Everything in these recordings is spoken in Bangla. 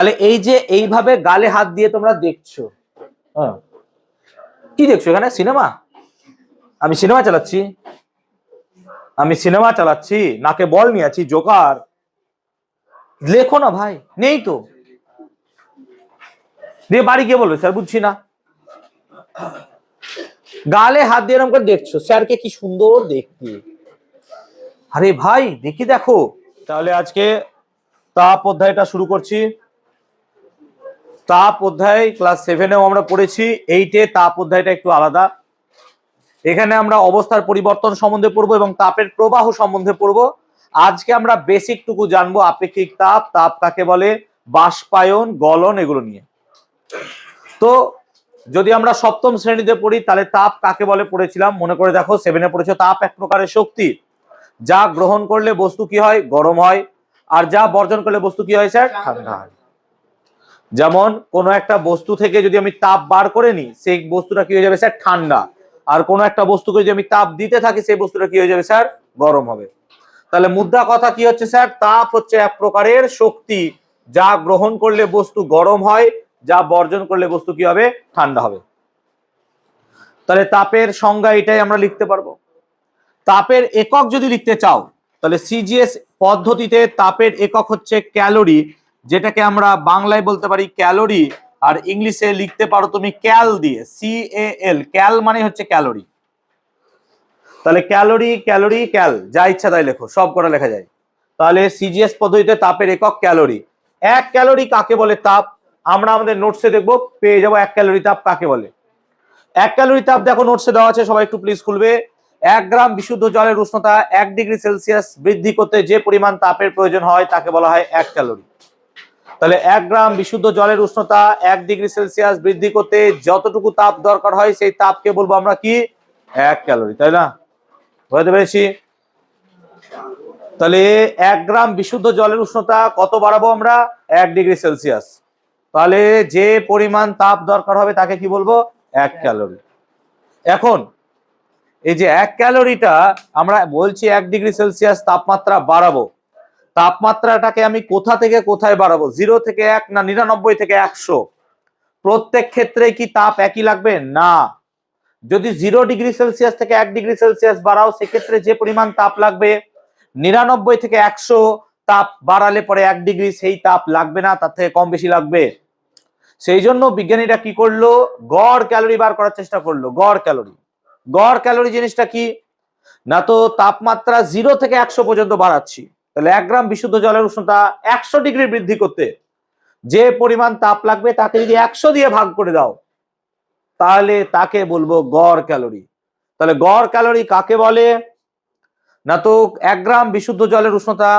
তাহলে এই যে এইভাবে গালে হাত দিয়ে তোমরা দেখছো, হ্যাঁ কি দেখছো এখানে? সিনেমা? আমি সিনেমা চালাচ্ছি? আমি সিনেমা চালাচ্ছি নাকে বল নিয়ে আছি জোকার? লেখো না ভাই, নেই তো। দিয়ে বাড়ি গিয়ে বলবে স্যার বুঝছি না। গালে হাত দিয়ে এরকম করে দেখছো, স্যারকে কি সুন্দর দেখতে। আরে ভাই দেখি দেখো। তাহলে আজকে তাপ অধ্যায়টা শুরু করছি। তাপ অধ্যায় ক্লাস 7-এও আমরা পড়েছি, 8-এ তাপ অধ্যায়টা একটু আলাদা। এখানে আমরা অবস্থার পরিবর্তন সম্বন্ধে পড়বো এবং তাপের প্রবাহ সম্বন্ধে পড়বো। আজকে আমরা বেসিক টুকু জানবো আপেক্ষিক তাপ, তাপ কাকে বলে, বাষ্পায়ন, গলন, এগুলো নিয়ে। তো যদি আমরা সপ্তম শ্রেণীতে পড়ি তাহলে তাপ কাকে বলে পড়েছিলাম, মনে করে দেখো। 7-এ পড়েছো তাপ এক প্রকারের শক্তি, যা গ্রহণ করলে বস্তু কি হয়, গরম হয়, আর যা বর্জন করলে বস্তু কি হয় স্যার, ঠান্ডা হয়। যেমন কোন একটা বস্তু থেকে যদি আমি তাপ বার করে নিই, সেই বস্তুটা কি হয়ে যাবে স্যার, ঠান্ডা। আর কোন একটা বস্তুকে যদি আমি তাপ দিতে থাকি, সেই বস্তুটা কি হয়ে যাবে স্যার, গরম হবে। তাহলে মুদ্রা কথা কি হচ্ছে স্যার, তাপ হচ্ছে এক প্রকারের শক্তি, যা গ্রহণ করলে বস্তু গরম হয়, যা বর্জন করলে বস্তু কি হবে, ঠান্ডা হবে। তাহলে তাপের সংজ্ঞা এটাই আমরা লিখতে পারবো। তাপের একক যদি লিখতে চাও তাহলে সিজিএস পদ্ধতিতে তাপের একক হচ্ছে ক্যালোরি, যেটাকে আমরা বাংলায় বলতে পারি ক্যালোরি, আর ইংলিশে লিখতে পারো তুমি ক্যাল দিয়ে, CAL। ক্যাল মানে হচ্ছে ক্যালোরি। তাহলে ক্যালোরি, ক্যালোরি, ক্যাল, যা ইচ্ছা তাই লেখো, সব কটা লেখা যায়। তাহলে সিজিএস পদ্ধতিতে তাপের একক ক্যালোরি। এক ক্যালোরি কাকে বলে তাপ, আমরা আমাদের নোটসে দেখবো, পেয়ে যাবো এক ক্যালোরি তাপ কাকে বলে। এক ক্যালোরি তাপ দেখো নোটসে দেওয়া আছে, সবাই একটু প্লিজ খুলবে। 1 গ্রাম বিশুদ্ধ জলের উষ্ণতা 1 ডিগ্রি সেলসিয়াস বৃদ্ধি করতে যে পরিমাণ তাপের প্রয়োজন হয় তাকে বলা হয় 1 ক্যালোরি। তাহলে 1 গ্রাম বিশুদ্ধ জলের উষ্ণতা 1 ডিগ্রি সেলসিয়াস বৃদ্ধি করতে যতটুকু তাপ দরকার হয় সেই তাপকে বলবো আমরা কি, 1 ক্যালোরি। তাই না, বুঝতে পেরেছি? তাহলে 1 গ্রাম বিশুদ্ধ জলের উষ্ণতা কত বাড়াবো আমরা, 1 ডিগ্রি সেলসিয়াস। তাহলে যে পরিমাণ তাপ দরকার হবে তাকে কি বলবো, 1 ক্যালোরি। এখন এই যে 1 ক্যালোরিটা আমরা বলছি 1 ডিগ্রি সেলসিয়াস তাপমাত্রা বাড়াবো, তাপমাত্রাটাকে আমি কোথা থেকে কোথায় বাড়াবো, 0 থেকে 1 না 99 থেকে 100? প্রত্যেক ক্ষেত্রে কি তাপ একই লাগবে না। যদি 0 ডিগ্রি সেলসিয়াস থেকে 1 ডিগ্রি সেলসিয়াস বাড়াও, সেক্ষেত্রে যে পরিমাণ তাপ লাগবে 99 থেকে 100 তাপ বাড়ালে পরে 1 ডিগ্রি সেই তাপ লাগবে না, তার থেকে কম বেশি লাগবে। সেই জন্য বিজ্ঞানীরা কি করলো, গড় ক্যালোরি বার করার চেষ্টা করলো। গড় ক্যালোরি, গড় ক্যালোরি জিনিসটা কি না, তো তাপমাত্রা 0 থেকে 100 পর্যন্ত বাড়াচ্ছি, তাহলে 1 গ্রাম বিশুদ্ধ জলের উষ্ণতা 100 ডিগ্রি বৃদ্ধি করতে যে পরিমাণ তাপ লাগবে তাকে যদি 100 দিয়ে ভাগ করে দাও, তাহলে তাকে বলবো গড় ক্যালোরি। তাহলে গড় ক্যালোরি কাকে বলে না, তো 1 গ্রাম বিশুদ্ধ জলের উষ্ণতা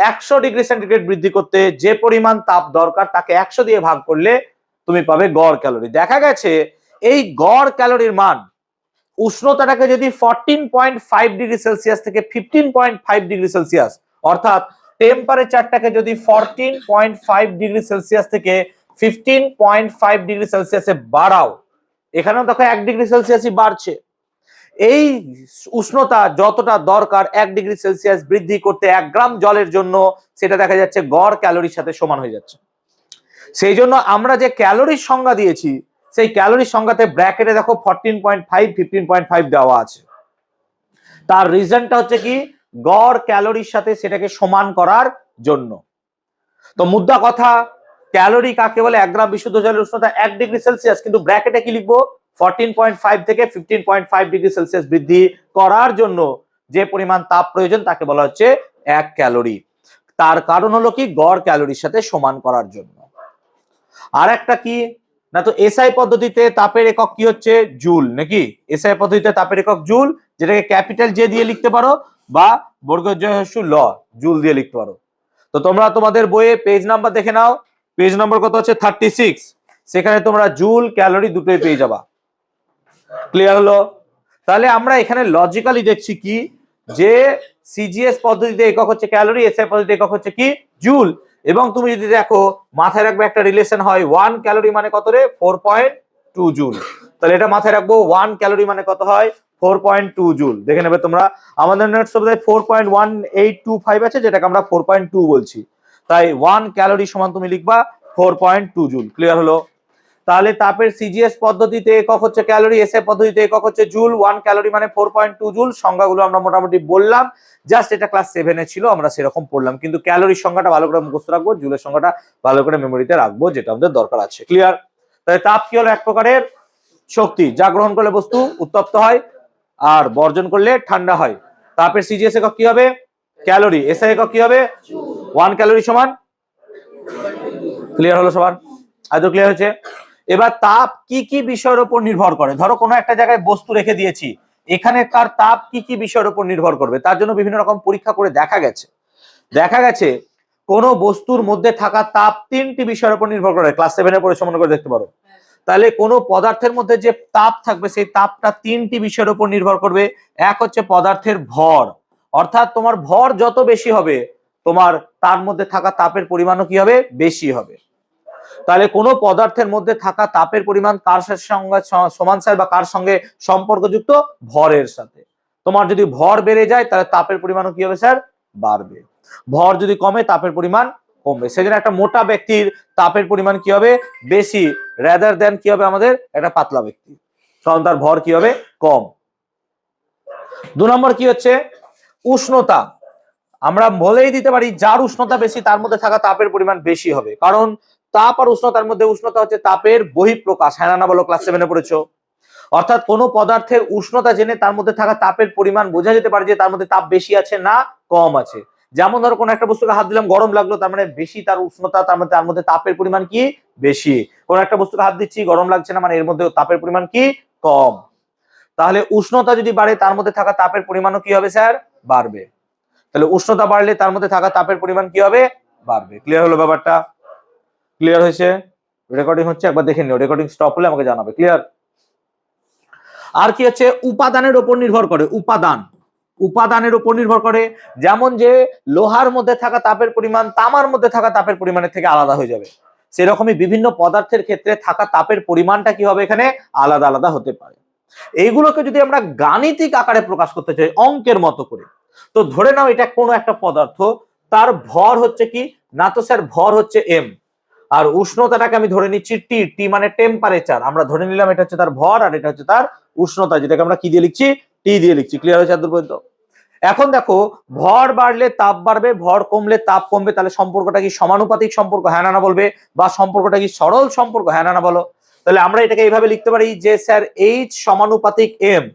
100 ডিগ্রি সেন্টিগ্রেড বৃদ্ধি করতে যে পরিমাণ তাপ দরকার তাকে 100 দিয়ে ভাগ করলে তুমি পাবে গড় ক্যালোরি। দেখা গেছে এই গড় ক্যালোরির মান উষ্ণতাটাকে যদি 14.5 ডিগ্রি সেলসিয়াস থেকে 15.5 ডিগ্রি সেলসিয়াস, অর্থাৎ টেম্পারেচারটাকে যদি 14.5 ডিগ্রি সেলসিয়াস থেকে 15.5 ডিগ্রি সেলসিয়াসে বাড়াও, এখানেও দেখো 1 ডিগ্রি সেলসিয়াসই বাড়ছে। এই উষ্ণতা যতটা দরকার 1 ডিগ্রি সেলসিয়াস বৃদ্ধি করতে 1 গ্রাম জলের জন্য, সেটা দেখা যাচ্ছে গড় ক্যালোরির সাথে সমান হয়ে যাচ্ছে। সেই জন্য আমরা যে ক্যালোরির সংজ্ঞা দিয়েছি, সেই ক্যালোরির সংজ্ঞাতে ব্র্যাকেটে দেখো 14.5 15.5 দেওয়া আছে। তার রিজনটা হচ্ছে কি, গড় ক্যালোরির সাথে সেটাকে সমান করার জন্য। তো মুদ্রা কথা, ক্যালোরি কাকে বলে, 1 গ্রাম বিশুদ্ধ জলের উষ্ণতা 1 ডিগ্রি সেলসিয়াস, কিন্তু ব্র্যাকেটে কি লিখবো, 14.5 থেকে 15.5 ডিগ্রি সেলসিয়াস বৃদ্ধি করার জন্য যে পরিমাণ তাপ প্রয়োজন তাকে বলা হচ্ছে 1 ক্যালোরি। তার কারণ হলো কি, গড় ক্যালোরির সাথে সমান করার জন্য। আর একটা কি না, তো এসআই পদ্ধতিতে তাপের একক কি হচ্ছে, জুল, নাকি? এসআই পদ্ধতিতে তাপের একক জুল, যেটাকে ক্যাপিটাল জে দিয়ে লিখতে পারো বা বর্গজয়সু ল, জুল দিয়ে লিখতে পারো। তো তোমরা তোমাদের বইয়ে পেজ নাম্বার দেখে নাও, পেজ নাম্বার কত হচ্ছে 36, সেখানে তোমরা জুল ক্যালোরি দুটোই পেয়ে যাবা। ক্লিয়ার হলো? তাহলে আমরা এখানে লজিক্যালি দেখছি কি, যে সিজিএস পদ্ধতিতে একক হচ্ছে ক্যালোরি, এসআই পদ্ধতিতে একক হচ্ছে কি, জুল। এবং তুমি যদি দেখো মাথায় রাখবে একটা রিলেশন হয়, 1 ক্যালোরি মানে কত রে, 4.2 জুল। তাহলে এটা মাথায় রাখবো, 1 ক্যালোরি মানে কত হয়, 4.2 জুল। দেখে নেবে তোমরা, আমাদের নোটস বোধহয় 4.1825 আছে, যেটাকে আমরা 4.2 বলছি। তাই 1 ক্যালোরি সমান তুমি লিখবা 4.2 জুল। ক্লিয়ার হলো? তাহলে তাপের সিজিএস পদ্ধতিতে একক হচ্ছে ক্যালোরি, এসআই পদ্ধতিতে একক হচ্ছে জুল। 1 ক্যালোরি মানে 4.2 জুল। সংজ্ঞাগুলো আমরা মোটামুটি বললাম, জাস্ট এটা ক্লাস 7 এ ছিল, আমরা সেরকম পড়লাম, কিন্তু ক্যালোরির সংখ্যাটা ভালো করে মুখস্থ রাখবো, জুলের সংখ্যাটা ভালো করে মেমোরিতে রাখবো, যেটা আমাদের দরকার আছে। ক্লিয়ার? তাহলে তাপ কি হলো? এক প্রকারের শক্তি, যা গ্রহণ করলে বস্তু উত্তপ্ত হয় আর বর্জন করলে ঠান্ডা হয়। তাপের সিজিএস একক কি হবে? ক্যালোরি। এসআই একক কি হবে? 1 ক্যালোরি সমান। ক্লিয়ার হলো সবার? আজ ক্লিয়ার হয়েছে? এবার তাপ কি কি বিষয়ের উপর নির্ভর করে? ধরো কোনো একটা জায়গায় বস্তু রেখে দিয়েছি, এখানেকার তাপ কি কি বিষয়ের উপর নির্ভর করবে? তার জন্য বিভিন্ন রকম পরীক্ষা করে দেখা গেছে কোন বস্তুর মধ্যে থাকা তাপ 3টি বিষয়ের উপর নির্ভর করে। ক্লাস 7 এ পড়ে মনে করে দেখতে পারো। তাহলে কোন পদার্থের মধ্যে যে তাপ থাকবে সেই তাপটা 3টি বিষয়ের উপর নির্ভর করবে। এক হচ্ছে পদার্থের ভর, অর্থাৎ তোমার ভর যত বেশি হবে তোমার তার মধ্যে থাকা তাপের পরিমাণও কি হবে? বেশি হবে। তাহলে কোন পদার্থের মধ্যে থাকা তাপের পরিমাণ কার সঙ্গে সমান স্যার, বা কার সঙ্গে সম্পর্কযুক্ত? ভরের সাথে। তোমার যদি ভর বেড়ে যায় তাহলে তাপের পরিমাণও কি হবে স্যার? বাড়বে। ভর যদি কমে তাপের পরিমাণ কমবে। সেজন্য একটা মোটা ব্যক্তির তাপের পরিমাণ কি হবে? বেশি, রাদার দেন কি হবে আমাদের একটা পাতলা ব্যক্তি, কারণ তার ভর কি হবে? কম। 2 নম্বর কি হচ্ছে? উষ্ণতা। আমরা বলেই দিতে পারি যার উষ্ণতা বেশি তার মধ্যে থাকা তাপের পরিমাণ বেশি হবে, কারণ তাপ আর উষ্ণতার মধ্যে উষ্ণতা হচ্ছে তাপের বহিঃপ্রকাশ। হ্যাঁ না বলো? ক্লাস 7 এ পড়েছো। অর্থাৎ কোন পদার্থের উষ্ণতা জেনে তার মধ্যে থাকা তাপের পরিমাণ বোঝা যেতে পারে যে তার মধ্যে তাপ বেশি আছে না কম আছে। যেমন ধরো কোন একটা বস্তুকে হাত দিলাম, গরম লাগলো, তার মানে বেশি তার উষ্ণতা, তার মধ্যে তাপের পরিমাণ কি? বেশি। কোন একটা বস্তুকে হাত দিচ্ছি, গরম লাগছে না, মানে এর মধ্যে তাপের পরিমাণ কি? কম। তাহলে উষ্ণতা যদি বাড়ে তার মধ্যে থাকা তাপের পরিমাণও কি হবে স্যার? বাড়বে। তাহলে উষ্ণতা বাড়লে তার মধ্যে থাকা তাপের পরিমাণ কি হবে? বাড়বে। ক্লিয়ার হলো ব্যাপারটা? ক্লিয়ার হয়েছে? রেকর্ডিং হচ্ছে, একবার দেখে নিও, রেকর্ডিং স্টপ হলে আমাকে জানাবে। ক্লিয়ার? আর কি হচ্ছে? উপাদানের উপর নির্ভর করে। উপাদানের উপর নির্ভর করে, যেমন যে লোহার মধ্যে থাকা তাপের পরিমাণ তামার মধ্যে থাকা তাপের পরিমাণের থেকে আলাদা হয়ে যাবে, সেরকমই বিভিন্ন পদার্থের ক্ষেত্রে থাকা তাপের পরিমাণটা কি হবে? এখানে আলাদা আলাদা হতে পারে। এইগুলোকে যদি আমরা গাণিতিক আকারে প্রকাশ করতে চাই অঙ্কের মতো করে, তো ধরে নাও এটা কোনো একটা পদার্থ, তার ভর হচ্ছে কি না? তো স্যার ভর হচ্ছে এম, আর উষ্ণতাটাকে আমি ধরে নিচ্ছি টি। টি মানে টেম্পারেচার। আমরা ধরে নিলাম এটা হচ্ছে তার ভর আর এটা হচ্ছে তার উষ্ণতা, যেটাকে আমরা কি দিয়ে লিখছি? টি দিয়ে লিখছি। ক্লিয়ার হয়েছে এতদূর পর্যন্ত? এখন দেখো, ভর বাড়লে তাপ বাড়বে, ভর কমলে তাপ কমবে। তাহলে সম্পর্কটা কি সমানুপাতিক সম্পর্ক? হ্যাঁ না বলবে? বা সম্পর্কটা কি সরল সম্পর্ক? হ্যাঁ না বলো? তাহলে আমরা এটাকে এইভাবে লিখতে পারি যে স্যার এইচ সমানুপাতিক এম।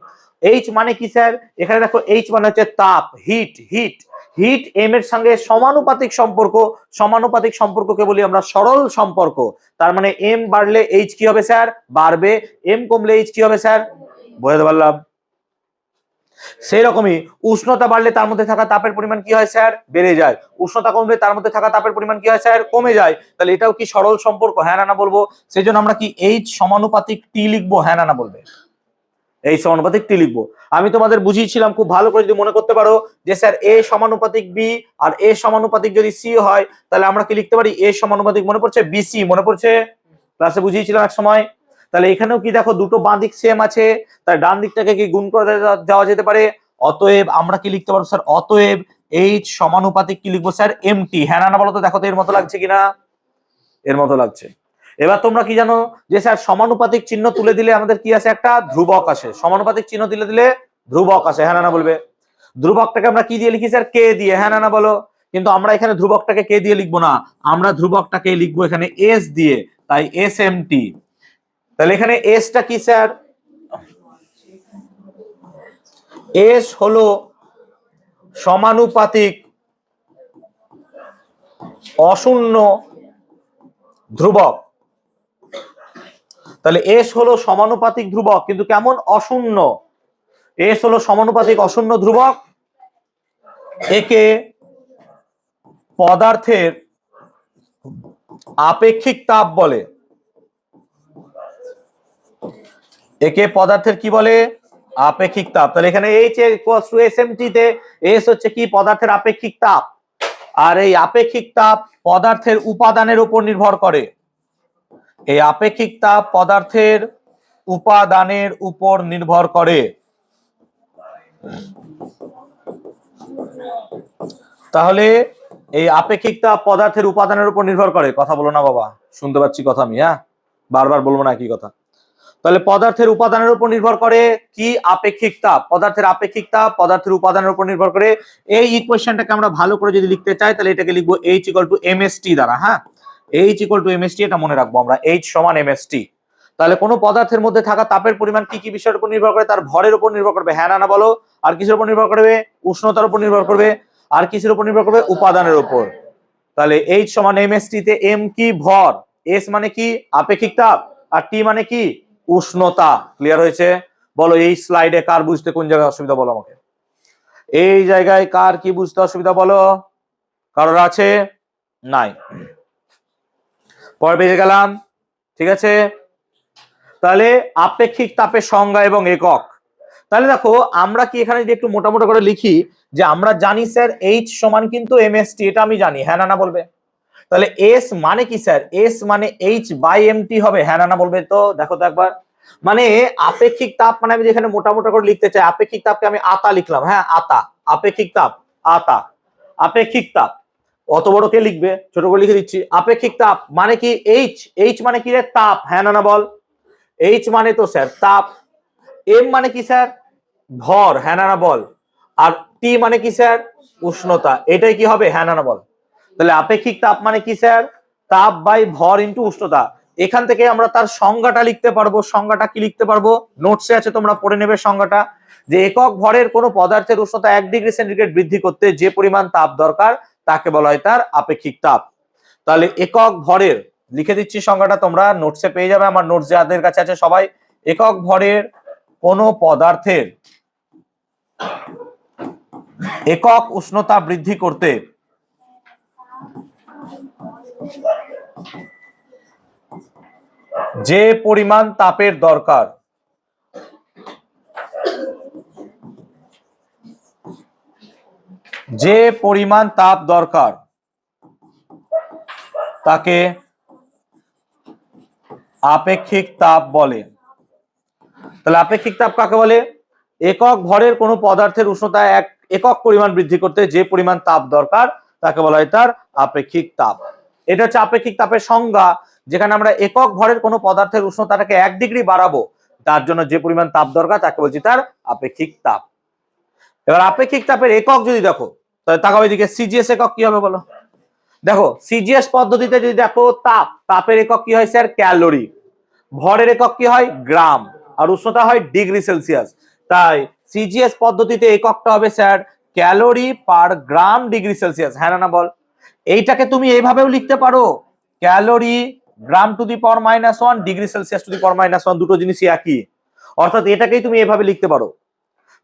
এইচ মানে কি স্যার? এখানে দেখো এইচ মানে হচ্ছে তাপ, হিট এম এর সঙ্গে সমানুপাতিক সম্পর্ক। সমানুপাতিক সম্পর্ককে বলি আমরা সরল সম্পর্ক। তার মানে এম বাড়লে এইচ কি হবে স্যার? বাড়বে। এম কমলে এইচ কি হবে স্যার? বুঝতে পারলাম? সেই রকমই উষ্ণতা বাড়লে তার মধ্যে থাকা তাপের পরিমাণ কি হয় স্যার? বেড়ে যায়। উষ্ণতা কমলে তার মধ্যে থাকা তাপের পরিমাণ কি হয় স্যার? কমে যায়। তাহলে এটাও কি সরল সম্পর্ক? হ্যাঁ না বলবো? সেই জন্য আমরা কি এইচ সমানুপাতিক টি লিখবো? হ্যাঁ না বলবে? এই সমানুপাতিক টি লিখবো। আমি তোমাদের বুঝিয়েছিলাম খুব ভালো করে যদি মনে করতে পারো যে স্যার এ সমানুপাতিক বি আর এ সমানুপাতিক যদি সি হয়, তাহলে আমরা কি লিখতে পারি? এ সমানুপাতিক, মনে পড়ছে, বিসি, মনে পড়ছে? ক্লাসে বুঝিয়েছিলাম এক সময়। তাহলে এখানেও কি দেখো দুটো বাঁ দিক সেম আছে, তাই ডান দিকটাকে কি গুণ করে যাওয়া যেতে পারে। অতএব আমরা কি লিখতে পারবো স্যার? অতএব এইচ সমানুপাতিক কি লিখবো স্যার? এমটি। হ্যাঁ না বলো তো? দেখো তো এর মতো লাগছে কিনা? এর মতো লাগছে। এবার তোমরা কি জানো যে স্যার সমানুপাতিক চিহ্ন তুলে দিলে আমাদের কি আসে? একটা ধ্রুবক আসে। সমানুপাতিক চিহ্ন দিলে ধ্রুবক আসে। হ্যাঁ না বলবে? ধ্রুবকটাকে আমরা কি দিয়ে লিখি স্যার? কে দিয়ে। হ্যাঁ না বলো? কিন্তু আমরা এখানে ধ্রুবকটাকে কে দিয়ে লিখবো না, আমরা ধ্রুবকটাকে লিখবো এখানে এস দিয়ে, তাই এস এম টি। তাহলে এখানে এসটা কি স্যার? এস হলো সমানুপাতিক অশূন্য ধ্রুবক। তাহলে এস হলো সমানুপাতিক ধ্রুবক, কিন্তু কেমন? অশূন্য। এস হলো সমানুপাতিক অশূন্য ধ্রুবক। একে পদার্থের আপেক্ষিক তাপ বলে। একে পদার্থের কি বলে? আপেক্ষিক তাপ। তাহলে এখানে এইচ ইকুয়ালস টু এসএমটি তে এস হচ্ছে কি? পদার্থের আপেক্ষিক তাপ। আর এই আপেক্ষিক তাপ পদার্থের উপাদানের উপর নির্ভর করে। এই আপেক্ষিক তাপ পদার্থের উপাদানের উপর নির্ভর করে। তাহলে এই আপেক্ষিক তাপ পদার্থের উপাদানের উপর নির্ভর করে। কথা বলো না বাবা, শুনতে পাচ্ছি কথা আমি, হ্যাঁ বারবার বলবো না কি কথা। তাহলে পদার্থের উপাদানের উপর নির্ভর করে কি? আপেক্ষিক তাপ। পদার্থের আপেক্ষিক তাপ পদার্থের উপাদানের উপর নির্ভর করে। এই ইকুয়েশনটাকে আমরা ভালো করে যদি লিখতে চাই তাহলে এটাকে লিখবো H = mst দ্বারা। হ্যাঁ, H = mst, এটা মনে রাখবো আমরা, H = mst। তাহলে কোনো পদার্থের মধ্যে থাকা তাপের পরিমাণ কি কি বিষয়ের উপর নির্ভর করে? তার ভরের উপর নির্ভর করবে, হ্যাঁ না বলো। আর কিসের উপর নির্ভর করবে? উষ্ণতার উপর নির্ভর করবে। আর কিসের উপর নির্ভর করবে? উপাদানের উপর। তাহলে H = mst তে m কি? ভর, s মানে কি? আপেক্ষিক তাপ, আর t মানে কি? উষ্ণতা। ক্লিয়ার হয়েছে? বলো এই স্লাইডে কার বুঝতে কোন জায়গায় অসুবিধা বলো আমাকে। এই জায়গায় কার কি বুঝতে অসুবিধা বলো? কারোর আছে? নাই। পরে পেয়ে গেলাম, ঠিক আছে। তাহলে আপেক্ষিক তাপের সংজ্ঞা এবং একক। তাহলে দেখো আমরা কি এখানে যদি একটু মোটামোটা করে লিখি যে আমরা জানি স্যার H সমান কিন্তু mst, এটা আমি জানি, হ্যাঁ না বলবে। তাহলে S মানে কি স্যার? S মানে H/mt হবে, হ্যাঁ না বলবে তো। দেখো তো একবার, মানে আপেক্ষিক তাপ মানে আমি যেখানে মোটামোটা করে লিখতে চাই, আপেক্ষিক তাপকে আমি আতা লিখলাম, হ্যাঁ আতা, আপেক্ষিক তাপ আতা, আপেক্ষিক তাপ। অত বড় কে লিখবে? ছোট করে লিখে দিচ্ছি। আপেক্ষিক তাপ মানে কি? H মানে কি রে? তাপ, হ্যাঁ না বল। H মানে তো স্যার তাপ। M মানে কি স্যার? ভর, হ্যাঁ না বল। আর T মানে কি স্যার? উষ্ণতা। এটাই কি হবে? হ্যাঁ না বল। তাহলে আপেক্ষিক তাপ মানে কি স্যার? তাপ বাই ভর ইন্টু উষ্ণতা। এখান থেকে আমরা তার সংজ্ঞাটা লিখতে পারবো। সংজ্ঞাটা কি লিখতে পারবো? নোটসে আছে, তোমরা পড়ে নেবে সংজ্ঞাটা। যে একক ভরের কোনো পদার্থের উষ্ণতা 1 ডিগ্রি সেন্টিগ্রেড বৃদ্ধি করতে যে পরিমাণ তাপ দরকার তাকে বলা হয় তার আপেক্ষিক তাপ। তাহলে একক ভরের, লিখে দিচ্ছি সংজ্ঞাটা, তোমরা নোটসে পেয়ে যাবে, আমার নোটস যাদের কাছে আছে সবাই। একক ভরের কোনো পদার্থের একক উষ্ণতা বৃদ্ধি করতে যে পরিমাণ তাপের দরকার যে পরিমাণ তাপ দরকার তাকে আপেক্ষিক তাপ বলে। তাহলে আপেক্ষিক তাপ কাকে বলে? একক ভরের কোনো পদার্থের উষ্ণতা এক একক পরিমাণ বৃদ্ধি করতে যে পরিমাণ তাপ দরকার তাকে বলা হয় তার আপেক্ষিক তাপ। এটা হচ্ছে আপেক্ষিক তাপের সংজ্ঞা, যেখানে আমরা একক ভরের কোনো পদার্থের উষ্ণতাটাকে 1 ডিগ্রি বাড়াবো, তার জন্য যে পরিমাণ তাপ দরকার তাকে বলছি তার আপেক্ষিক তাপ। এবার আপেক্ষিক তাপের একক যদি দেখো, তাহলে তাকাও এদিকে, সিজিএস একক কি হবে বলো। দেখো সিজিএস পদ্ধতিতে যদি দেখো, তাপের একক কি হয় স্যার? ক্যালোরি। ভরের একক কি হয়? গ্রাম। আর উষ্ণতা হয় ডিগ্রি সেলসিয়াস। তাই সিজিএস পদ্ধতিতে এককটা হবে sir calorie per gram degree Celsius, হ্যাঁ না বল। এইটাকে তুমি এইভাবেও লিখতে পারো, calorie gram to the power -1 degree Celsius to the power -1, দুটো জিনিসই একই। অর্থাৎ এটাকেই তুমি এভাবে লিখতে পারো।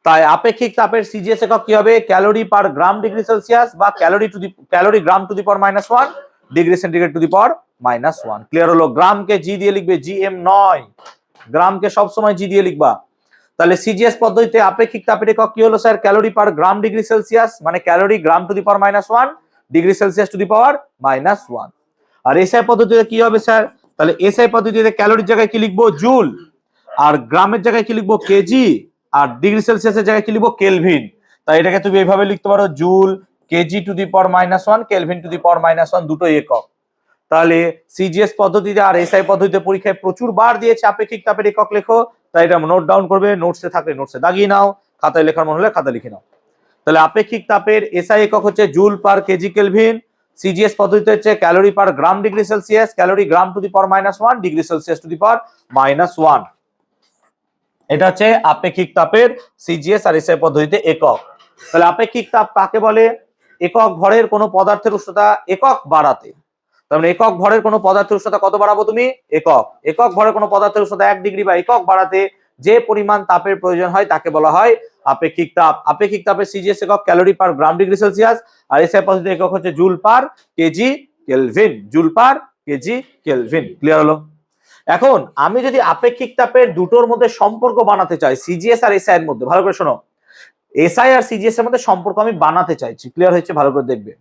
তাই আপেক্ষিক তাপের সিজিএস একক কি হবে? Calorie per gram degree Celsius বা calorie gram to the power -1 degree centigrade to the power -1। Clear হলো? গ্রামকে জি দিয়ে লিখবে, জিএম নয়, গ্রামকে সবসময় জি দিয়ে লিখবা। তাহলে সিজিএস পদ্ধতিতে আপেক্ষিক তাপের একক কি হলো sir? Calorie per gram degree Celsius, মানে calorie gram to the power -1 degree Celsius to the power -1। আর এসআই পদ্ধতিতে কি হবে স্যার? তাহলে এসআই পদ্ধতিতে ক্যালোরির জায়গায় কি লিখবো? জুল। আর গ্রামের জায়গায় কি লিখবো? কেজি। আর ডিগ্রি সেলসিয়াসের জায়গায় কি লিখবো? কেলভিন। তাই এটাকে তুমি এইভাবে লিখতে পারো, joule, KG to the power -1, kelvin to the power -1, দুটো একক। তাহলে সিজিএস পদ্ধতিতে আর এসআই পদ্ধতিতে পরীক্ষায় প্রচুর বার দিয়েছে আপেক্ষিক তাপের একক লেখো, তাই এটা নোট ডাউন করবে, নোটসে থাকলে নোটসে দাগিয়ে নাও, খাতায় লেখার মনে হলে খাতা লিখে নাও। তাহলে আপেক্ষিক তাপের এসআই একক হচ্ছে joule per KG kelvin, CGS পদ্ধতিতে হচ্ছে calorie per gram degree Celsius, calorie gram to the power -1 degree Celsius to the power -1। এটা হচ্ছে আপেক্ষিক তাপের সিজিএস আর এসআই পদ্ধতিতে একক। তাহলে আপেক্ষিক তাপ কাকে বলে? একক ভরের কোনো পদার্থের উষ্ণতা একক বাড়াতে। তার মানে একক ভরের কোনো পদার্থের উষ্ণতা কত বাড়াবো তুমি? একক ভরের কোনো পদার্থের উষ্ণতা 1 ডিগ্রি বা একক বাড়াতে যে পরিমাণ তাপের প্রয়োজন হয় তাকে বলা হয় আপেক্ষিক তাপ। আপেক্ষিক তাপের সিজিএস একক calorie per gram degree Celsius, আর এসআই পদ্ধতিতে একক হচ্ছে joule per KG kelvin, joule per KG kelvin. Clear হলো? এখন আমি যদি আপেক্ষিক তাপের দুটোর মধ্যে সম্পর্ক বানাতে চাই, সিজিএস আর এসআই এর মধ্যে, ভালো করে শোনো, এসআই আর সিজিএস এর মধ্যে সম্পর্ক আমি বানাতে চাইছি। ক্লিয়ার হয়েছে? ভালো করে দেখবে।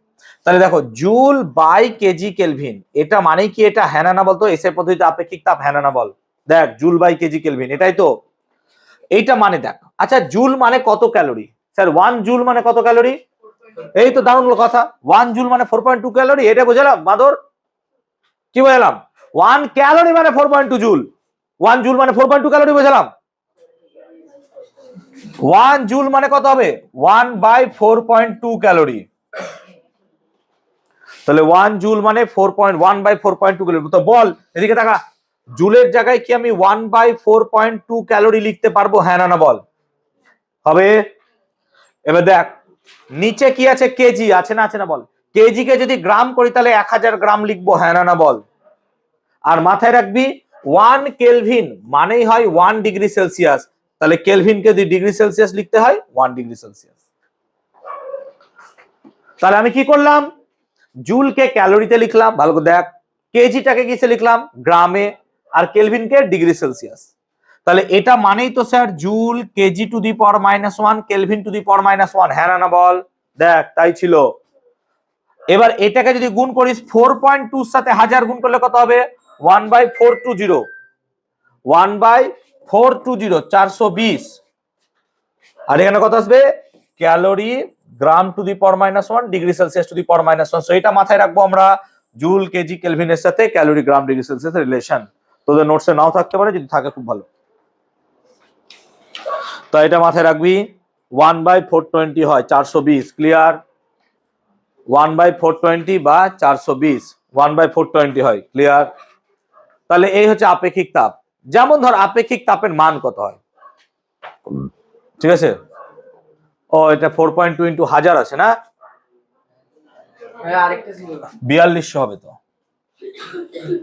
তাহলে দেখো, জুল বাই কেজি কেলভিন, এটা মানে কি? এটা হ্যাঁ না বলতো? এসআই পদ্ধতিতে আপেক্ষিক তাপ, হ্যাঁ না বল। দেখ, জুল বাই কেজি কেলভিন, এটাই তো। এইটা মানে দেখ, আচ্ছা জুল মানে কত ক্যালোরি স্যার? 1 জুল মানে কত ক্যালোরি? এই তো দারুণ কথা। 1 জুল মানে 4.2 ক্যালোরি, এটা বুঝলাম মাদর, কি বুঝলাম? 1 ক্যালোরি মানে 4.2 জুল, 1 জুল মানে 4.2 ক্যালোরি বুঝলাম। 1 জুল মানে কত হবে? 1/4.2 ক্যালোরি। তাহলে 1 জুল মানে 1/4.2 ক্যালোরি। তো বল এদিকে তাকা, জুলের জায়গায় কি আমি 1/4.2 ক্যালোরি লিখতে পারবো? হ্যাঁ না বল? হবে। এবার দেখ নিচে কি আছে? কেজি আছে না? আছে না বল? কেজি কে যদি গ্রাম করি তাহলে 1000 গ্রাম লিখবো, হ্যাঁ না বল? আর মাথায় রাখবি 1 কেলভিন মানেই হয় 1 ডিগ্রি সেলসিয়াস, তাহলে কেলভিনকে যদি ডিগ্রি সেলসিয়াস লিখতে হয় 1 ডিগ্রি সেলসিয়াস। তাহলে আমি কি করলাম? জুলকে ক্যালোরিতে লিখলাম, ভালো করে দেখ, কেজিটাকে কিসে লিখলাম? গ্রামে, আর কেলভিনকে ডিগ্রি সেলসিয়াস। তাহলে এটা মানেই তো sir joule KG to the power -1 kelvin to the power -1, হ্যাঁ না বল? দেখ তাই ছিল। এবার এটাকে যদি গুণ করিস 4.2 এর সাথে 1000 গুণ করলে কত হবে? 1/420, 1/420 420। আর এখানে কত আসবে? Calorie gram to the power -1 degree Celsius to the power -1। So এটা মাথায় রাখবো আমরা, জুল কেজি কেলভিনের সাথে ক্যালোরি গ্রাম ডিগ্রি সেলসিয়াসের রিলেশন। তোদের নোটসে নাও থাকতে পারে, যদি থাকে খুব ভালো। তো এটা মাথায় রাখবি, 1/420 হয় 420, ক্লিয়ার? 1/420 বা 420, 1/420 হয়, ক্লিয়ার? তাহলে এই হচ্ছে আপেক্ষিক তাপ। যেমন ধর আপেক্ষিক তাপের মান কত হয়, ঠিক আছে? ও এটা 4.2 ইন্টু 1000 আছে না, 4200 হবে। তো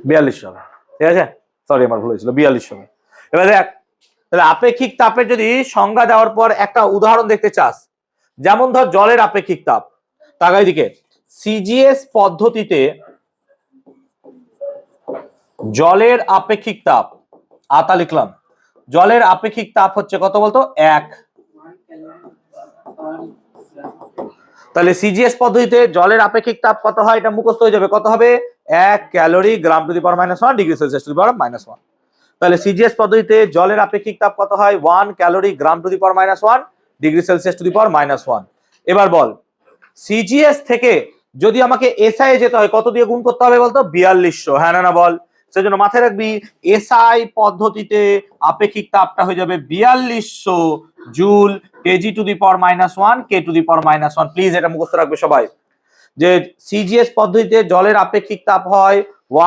4200 হবে, ঠিক আছে? সরি আমার ভুল হয়েছিল, 4200 হবে। এবার দেখ, তাহলে আপেক্ষিক তাপের যদি সংজ্ঞা দেওয়ার পর একটা উদাহরণ দেখতে চাস, যেমন ধর জলের আপেক্ষিক তাপ, তাকাই দিকে, সিজিএস পদ্ধতিতে জলের আপেক্ষিক তাপ, আতা লিখলাম, জলের আপেক্ষিক তাপ হচ্ছে কত বলতো? 1। তাহলে সিজিএস পদ্ধতিতে জলের আপেক্ষিক তাপ কত হয়? এটা মুখস্থ হয়ে যাবে, কত হবে? 1 calorie gram to the power -1 degree Celsius to the power -1। তাহলে সিজিএস পদ্ধতিতে জলের আপেক্ষিক তাপ কত হয়? 1 calorie gram to the power -1 degree Celsius to the power -1। এবার বল সিজিএস থেকে যদি আমাকে এসআই এ যেতে হয়, কত দিয়ে গুণ করতে হবে বলতো? 4200, হ্যাঁ না বল? সেজন্য মাথায় রাখবি এসআই পদ্ধতিতে আপেক্ষিক তাপটা হয়ে যাবে 4200 joule KG to the power -1 K two the power -1। Please এটা মুখস্থ রাখবে সবাই, যে সিজিএস পদ্ধতিতে জলের আপেক্ষিক তাপ হয়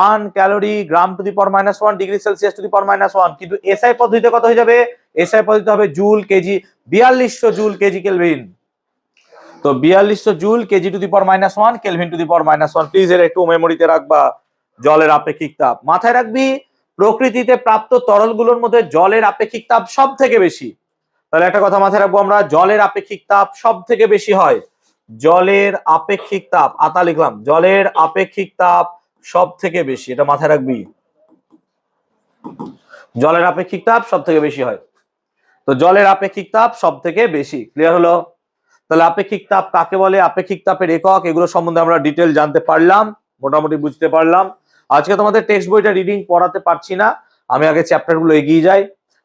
1 calorie gram to the power -1 degree Celsius to the power -1, কিন্তু এসআই পদ্ধতিতে কত হয়ে যাবে? এসআই পদ্ধতিতে হবে joule KG, 4200 joule KG kelvin. তো 4200 joule KG to the power -1 kelvin to the power -1। Please এর একটু মেমোরিতে রাখবা, জলের আপেক্ষিক তাপ। মাথায় রাখবি প্রকৃতিতে প্রাপ্ত তরলগুলোর মধ্যে জলের আপেক্ষিক তাপ সব থেকে বেশি। তাহলে একটা কথা মাথায় রাখবো আমরা, জলের আপেক্ষিক তাপ সব থেকে বেশি হয়, জলের আপেক্ষিক তাপ, আতা লিখলাম, জলের আপেক্ষিক তাপ সব থেকে বেশি, এটা মাথায় রাখবি, জলের আপেক্ষিক তাপ সব থেকে বেশি হয়। তো জলের আপেক্ষিক তাপ সব থেকে বেশি, ক্লিয়ার হলো? তাহলে আপেক্ষিক তাপ কাকে বলে, আপেক্ষিক তাপের একক, এগুলো সম্বন্ধে আমরা ডিটেল জানতে পারলাম, মোটামুটি বুঝতে পারলাম। আজকে তোমাদের টেক্সট বইটা রিডিং পড়াতে পারছি না, আমি আগে চ্যাপ্টার গুলো এগিয়ে যাই।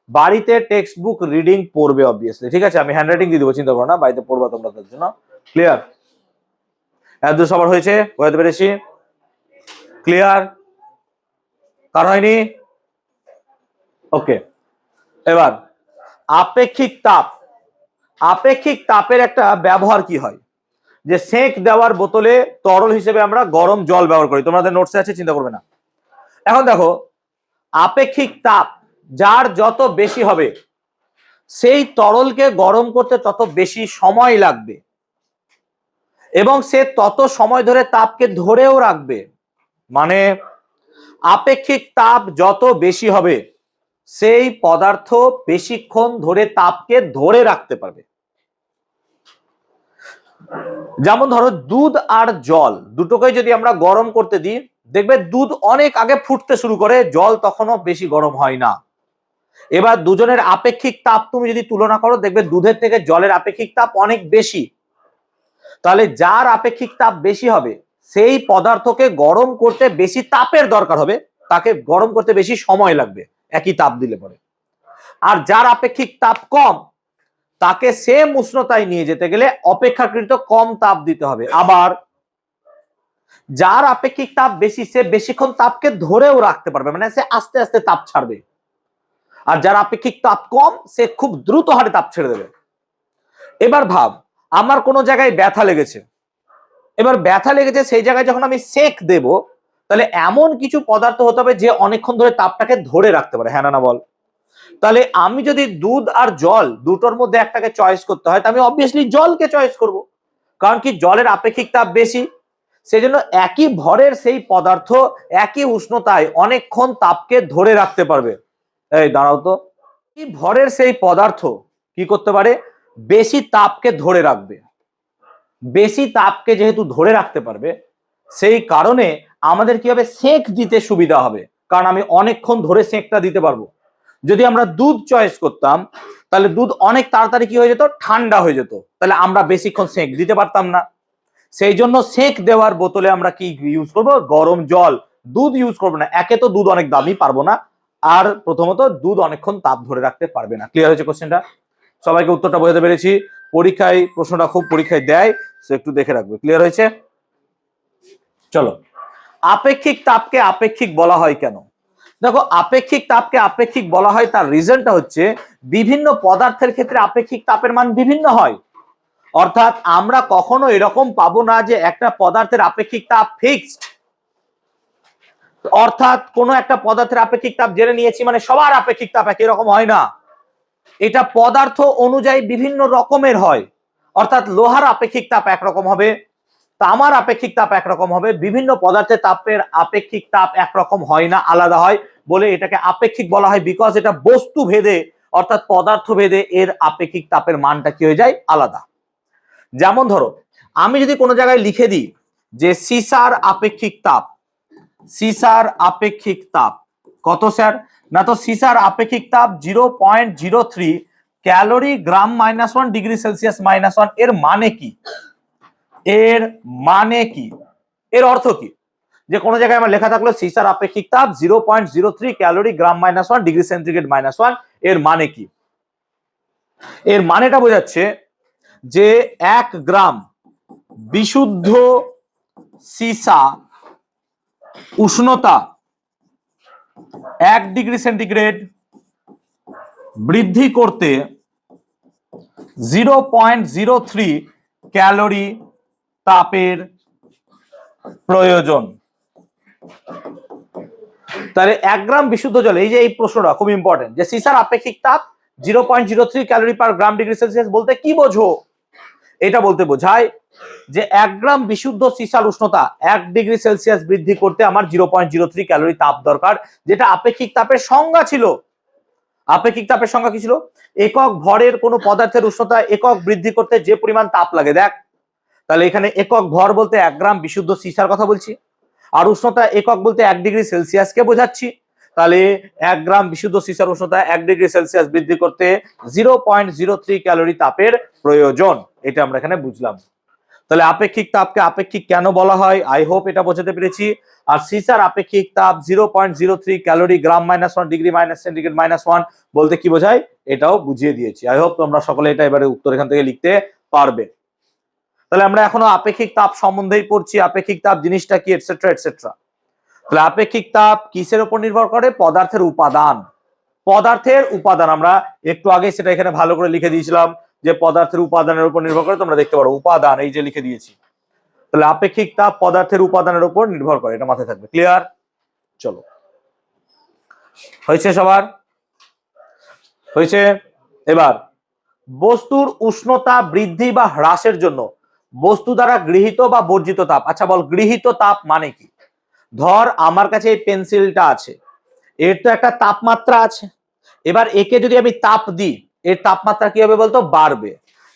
বাড়িতে টেক্সট বুক রিডিং পড়বে অবভিয়াসলি, ঠিক আছে? আমি হ্যান্ডরাইটিং দিয়ে দেবো, চিন্তা করো না, বাড়িতে পড়বা তোমরা তার জন্য, ক্লিয়ার? এত সবার হয়েছে, বোঝাতে পেরেছি? ক্লিয়ার? কার হয়নি? ওকে। এবার আপেক্ষিক তাপ, আপেক্ষিক তাপের একটা ব্যবহার কি হয়, যে সেক দেওয়ার বোতলে তরল হিসেবে আমরা গরম জল ব্যবহার করি, তোমাদের নোটসে আছে, চিন্তা করবে না। এখন দেখো আপেক্ষিক তাপ যার যত বেশি হবে সেই তরলকে গরম করতে তত বেশি সময় লাগবে, এবং সে তত সময় ধরে তাপকে ধরেও রাখবে। মানে আপেক্ষিক তাপ যত বেশি হবে সেই পদার্থ বেশিক্ষণ ধরে তাপকে ধরে রাখতে পারবে। যেমন ধরো দুধ আর জল দুটোকে যদি আমরা গরম করতে দিই, দেখবে দুধ অনেক আগে ফুটতে শুরু করে, জল তখনও বেশি গরম হয় না। এবার দুজনের আপেক্ষিক তাপ তুমি যদি তুলনা করো, দেখবে দুধের থেকে জলের আপেক্ষিক তাপ অনেক বেশি। তাহলে যার আপেক্ষিক তাপ বেশি হবে সেই পদার্থকে গরম করতে বেশি তাপের দরকার হবে, তাকে গরম করতে বেশি সময় লাগবে একই তাপ দিলে পরে। আর যার আপেক্ষিক তাপ কম তাকে সেম উষ্ণতায় নিয়ে যেতে গেলে অপেক্ষাকৃত কম তাপ দিতে হবে। আবার যার আপেক্ষিক তাপ বেশি সে বেশিক্ষণ তাপকে ধরেও রাখতে পারবে, মানে সে আস্তে আস্তে তাপ ছাড়বে। আর যার আপেক্ষিক তাপ কম সে খুব দ্রুত হারে তাপ ছেড়ে দেবে। এবার ভাব, আমার কোনো জায়গায় ব্যথা লেগেছে, এবার ব্যথা লেগেছে সেই জায়গায় যখন আমি সেক দেব, তাহলে এমন কিছু পদার্থ হতে হবে যে অনেকক্ষণ ধরে তাপটাকে ধরে রাখতে পারে, হ্যাঁ না বল? তাহলে আমি যদি দুধ আর জল দুটোর মধ্যে একটাকে চয়েস করতে হয়, আমি অবভিয়াসলি জলকে চয়েস করব, কারণ কি জলের আপেক্ষিক তাপ বেশি। সেই জন্য একই ভরের সেই পদার্থ একই উষ্ণতায় অনেকক্ষণ তাপকে ধরে রাখতে পারবে। এই দাঁড়াও তো, এই ভরের সেই পদার্থ কি করতে পারে, বেশি তাপকে ধরে রাখবে। বেশি তাপকে যেহেতু ধরে রাখতে পারবে, সেই কারণে আমাদের কি হবে, সেক দিতে সুবিধা হবে, কারণ আমি অনেকক্ষণ ধরে সেকটা দিতে পারবো। যদি আমরা দুধ চয়েস করতাম, তাহলে দুধ অনেক তাড়াতাড়ি কি হয়ে যেত, ঠান্ডা হয়ে যেত, তাহলে আমরা বেশিক্ষণ সেক দিতে পারতাম না। সেই জন্য সেক দেওয়ার বোতলে আমরা কি ইউজ করব, গরম জল, দুধ ইউজ করবো না। একে তো দুধ অনেক দামি, পারবো না, আর প্রথমত দুধ অনেকক্ষণ তাপ ধরে রাখতে পারবে না। ক্লিয়ার হয়েছে কোশ্চেনটা? সবাইকে উত্তরটা বোঝাতে পেরেছি? পরীক্ষায় প্রশ্নটা খুব পরীক্ষায় দেয়, সে একটু দেখে রাখবে। ক্লিয়ার হয়েছে? চলো, আপেক্ষিক তাপকে আপেক্ষিক বলা হয় কেন? দেখো, আপেক্ষিক তাপকে আপেক্ষিক বলা হয় তার রিজনটা হচ্ছে বিভিন্ন পদার্থের ক্ষেত্রে আপেক্ষিক তাপের মান বিভিন্ন হয়। অর্থাৎ আমরা কখনো এরকম পাবো না যে একটা পদার্থের আপেক্ষিক তাপ ফিক্সড, অর্থাৎ কোন একটা পদার্থের আপেক্ষিক তাপ জেনে নিয়েছি মানে সবার আপেক্ষিক তাপ একই রকম হয় না। এটা পদার্থ অনুযায়ী বিভিন্ন রকমের হয়। অর্থাৎ লোহার আপেক্ষিক তাপ একরকম হবে, তামার আপেক্ষিক তাপ একরকম হবে, বিভিন্ন পদার্থের তাপের আপেক্ষিক তাপ একরকম হয় না, আলাদা হয় বলে এটাকে আপেক্ষিক বলা হয়। বিকজ এটা বস্তু ভেদে অর্থাৎ পদার্থ ভেদে এর আপেক্ষিক তাপের মানটা কি হয়ে যায়, আলাদা। যেমন ধরো, আমি যদি কোনো জায়গায় লিখে দিই যে সিসার আপেক্ষিক তাপ, সিসার আপেক্ষিক তাপ কত স্যার, না তো সিসার আপেক্ষিক তাপ 0.03 ক্যালোরি গ্রাম -1 ডিগ্রি সেলসিয়াস -1। এর মানে কি, এর মানে কি, এর অর্থ কি? যে কোনো জায়গায় আমার লেখা থাকলো সিসার আপেক্ষিক তাপ 0.03 ক্যালোরি গ্রাম -1 ডিগ্রি সেন্টিগ্রেড -1, এর মানে কি? এর মানেটা বোঝাচ্ছে যে 1 গ্রাম বিশুদ্ধ সীসা উষ্ণতা 1 ডিগ্রি সেন্টিগ্রেড বৃদ্ধি করতে 0.03 ক্যালোরি তাপের প্রয়োজন। তাহলে 1 গ্রাম বিশুদ্ধ জল, এই যে এই প্রশ্নটা খুব ইম্পর্টেন্ট, যে সীসার আপেক্ষিক তাপ 0.03 calorie per gram degree Celsius বলতে কি বোঝো? এটা বলতে বোঝায় যে 1 গ্রাম বিশুদ্ধ সীসার উষ্ণতা 1 ডিগ্রি সেলসিয়াস বৃদ্ধি করতে আমার 0.03 ক্যালোরি তাপ দরকার, যেটা আপেক্ষিক তাপের সংজ্ঞা ছিল। আপেক্ষিক তাপের সংজ্ঞা কি ছিল? একক ভরের কোনো পদার্থের উষ্ণতা একক বৃদ্ধি করতে যে পরিমাণ তাপ লাগে। দেখ, তাহলে এখানে একক ভর বলতে 1 গ্রাম বিশুদ্ধ সীসার কথা বলছি, আর উষ্ণতা একক বলতে 1 ডিগ্রি সেলসিয়াসকে বোঝাচ্ছি। তাহলে 1 গ্রাম বিশুদ্ধ সীসার উষ্ণতা 1 ডিগ্রি সেলসিয়াস বৃদ্ধি করতে 0.03 ক্যালোরি তাপের প্রয়োজন, এটা আমরা এখানে বুঝলাম। তাহলে আপেক্ষিক তাপকে আপেক্ষিক কেন বলা হয়, আই হোপ এটা বোঝাতে পেরেছি। আর সীসার আপেক্ষিক তাপ 0.03 ক্যালোরি গ্রাম -1 ডিগ্রি সেন্টিগ্রেড -1 বলতে কি বোঝায়, এটাও বুঝিয়ে দিয়েছি। আই হোপ তোমরা সকলে এটা এবারে উত্তর এখান থেকে লিখতে পারবে। তাহলে আমরা এখনো আপেক্ষিক তাপ সম্বন্ধেই পড়ছি, আপেক্ষিক তাপ জিনিসটা কি, এটসেট্রা এটসেট্রা। তাহলে আপেক্ষিক তাপ কিসের উপর নির্ভর করে, পদার্থের উপাদান। পদার্থের উপাদান আমরা একটু আগে সেটা এখানে ভালো করে লিখে দিয়েছিলাম যে পদার্থের উপাদানের উপর নির্ভর করে, তোমরা দেখতে পারো উপাদান এই যে লিখে দিয়েছি। তাহলে আপেক্ষিক তাপ পদার্থের উপাদানের উপর নির্ভর করে, এটা মাথায় থাকবে। ক্লিয়ার? চলো, হয়েছে সবার? হয়েছে? এবার বস্তুর উষ্ণতা বৃদ্ধি বা হ্রাসের জন্য বস্তু দ্বারা গৃহীত বা বর্জিত তাপ। আচ্ছা বল, গৃহীত তাপ মানে কি? ধর আমার কাছে এই পেন্সিলটা আছে, এর তো একটা তাপমাত্রা আছে, এবার একে যদি আমি তাপ দিই এর তাপমাত্রা কি হবে বলতো, বাড়বে।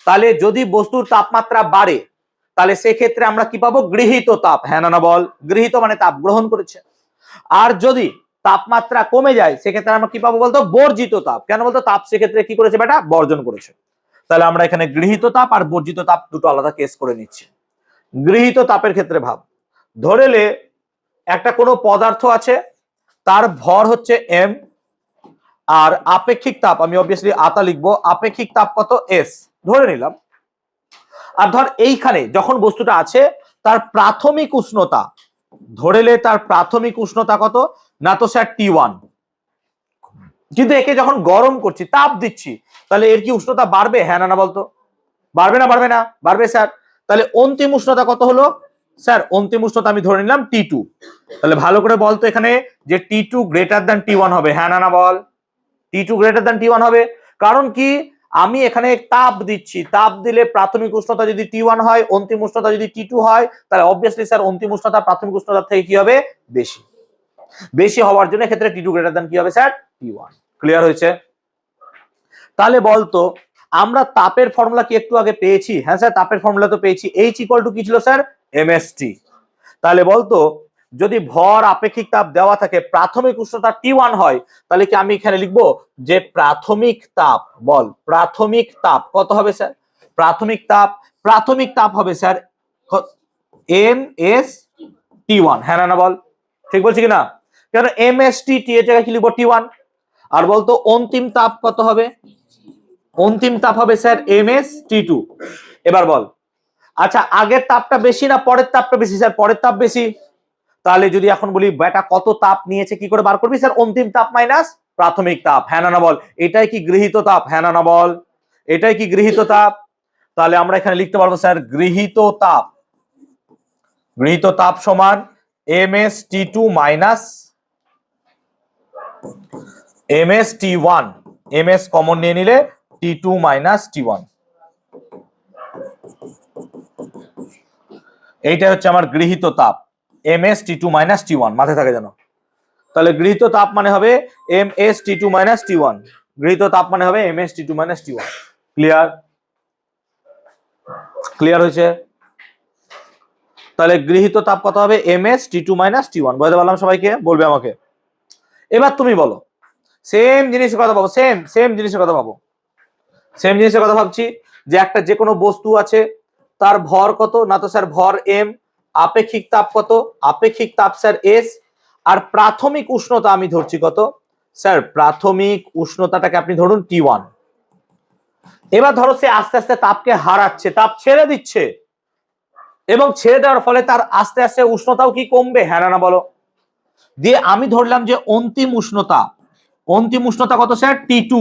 তাহলে যদি বস্তুর তাপমাত্রা বাড়ে তাহলে সেক্ষেত্রে আমরা কি পাবো, গৃহীত তাপ, হ্যাঁ না বল? গৃহীত মানে তাপ গ্রহণ করেছে। আর যদি তাপমাত্রা কমে যায় সেক্ষেত্রে আমরা কি পাবো বলতো, বর্জিত তাপ। কেন বলতো, তাপ সেক্ষেত্রে কি করেছে বেটা, বর্জন করেছে। তাহলে আমরা এখানে গৃহীত তাপ আর বর্জিত তাপ দুটো আলাদা কেস করে নিচ্ছি। গৃহীত তাপের ক্ষেত্রে ভাব, ধরেলে একটা কোনো পদার্থ আছে, তার ভর হচ্ছে m, আর আপেক্ষিক তাপ আমি অবভিয়াসলি আতা লিখবো, আপেক্ষিক তাপ কত এস ধরে নিলাম। আর ধর এইখানে যখন বস্তুটা আছে তার প্রাথমিক উষ্ণতা ধরেলে, তার প্রাথমিক উষ্ণতা কত না তো স্যার T1, কিন্তু একে যখন গরম করছি তাপ দিচ্ছি তাহলে এর কি উষ্ণতা বাড়বে, হ্যাঁ না না বলতো? বাড়বে না বাড়বে না? বাড়বে স্যার। তাহলে অন্তিম উষ্ণতা কত হলো স্যার? অন্তিম উষ্ণতা আমি ধরে নিলাম T2। তাহলে ভালো করে বলতো এখানে যে T2 গ্রেটার দ্যান T1 হবে, হ্যাঁ না না বল? T2 গ্রেটার দ্যান T1 হবে, কারণ কি আমি এখানে তাপ দিচ্ছি, তাপ দিলে প্রাথমিক উষ্ণতা যদি T1 হয়, অন্তিম উষ্ণতা যদি T2 হয়, তাহলে অবভিয়াসলি স্যার অন্তিম উষ্ণতা প্রাথমিক উষ্ণতার থেকে কি হবে বেশি, বেশি হওয়ার জন্য ক্ষেত্রে T2 গ্রেটার দ্যান কি হবে স্যার T1। ক্লিয়ার হয়েছে? তাহলে বলতো আমরা তাপের ফর্মুলা কি একটু আগে পেয়েছি? হ্যাঁ স্যার তাপের ফর্মুলা তো পেয়েছি, H ইকুয়াল টু কি ছিল স্যার mst। তাহলে বলতো যদি ভর আপেক্ষিক তাপ দেওয়া থাকে, প্রাথমিক উষ্ণতা T1 হয়, তাহলে কি আমি এখানে লিখবো যে প্রাথমিক তাপ, বল প্রাথমিক তাপ কত হবে স্যার? প্রাথমিক তাপ হবে স্যার mst1, হ্যাঁ না বল? ঠিক বলছি কিনা? কেন mst t এর জায়গায় কি লিখবো T1। আর বলতো অন্তিম তাপ কত হবে? অন্তিম তাপ হবে স্যার mst2। এবার বল আচ্ছা আগের তাপটা বেশি না পরের তাপটা বেশি? স্যার পরের তাপ বেশি। তাহলে যদি এখন বলি বেটা কত তাপ নিয়েছে কি করে বার করবি? স্যার অন্তিম তাপ মাইনাস প্রাথমিক তাপ, হ্যাঁ না বল? এটাই কি গৃহীত তাপ, হ্যাঁ না বল? এটাই কি গৃহীত তাপ? তাহলে আমরা এখানে লিখতে পারবো স্যার গৃহীত তাপ সমান mst2 minus mst1, ms common নিয়ে নিলে T2 মাইনাস T1। এইটা হচ্ছে আমার গৃহীত তাপ mst2 মাইনাস T1, মাথায় থাকে যেন। তাহলে গৃহীত তাপ মানে হবে mst2 মাইনাস T1, গৃহীত তাপ মানে হবে mst2 মাইনাস T1। ক্লিয়ার হয়েছে? তাহলে গৃহীত তাপ কত হবে mst2 মাইনাস T1, বলতে পারলাম সবাইকে? বলবে আমাকে। এবার তুমি বলো সেম জিনিসের কথা পাবো, সেম জিনিসের কথা ভাবছি যে একটা যে কোনো বস্তু আছে, তার ভর কত না তো স্যার ভর m, আপেক্ষিক তাপ কত? আপেক্ষিক তাপ স্যার s, আর প্রাথমিক উষ্ণতা আমি ধরছি কত স্যার? প্রাথমিক উষ্ণতাটাকে আপনি ধরুন T1। এবার ধরো সে আস্তে আস্তে তাপকে হারাচ্ছে, তাপ ছেড়ে দিচ্ছে, এবং ছেড়ে দেওয়ার ফলে তার আস্তে আস্তে উষ্ণতাও কি কমবে, হ্যাঁ না বলো? দিয়ে আমি ধরলাম যে অন্তিম উষ্ণতা কত স্যার? T2।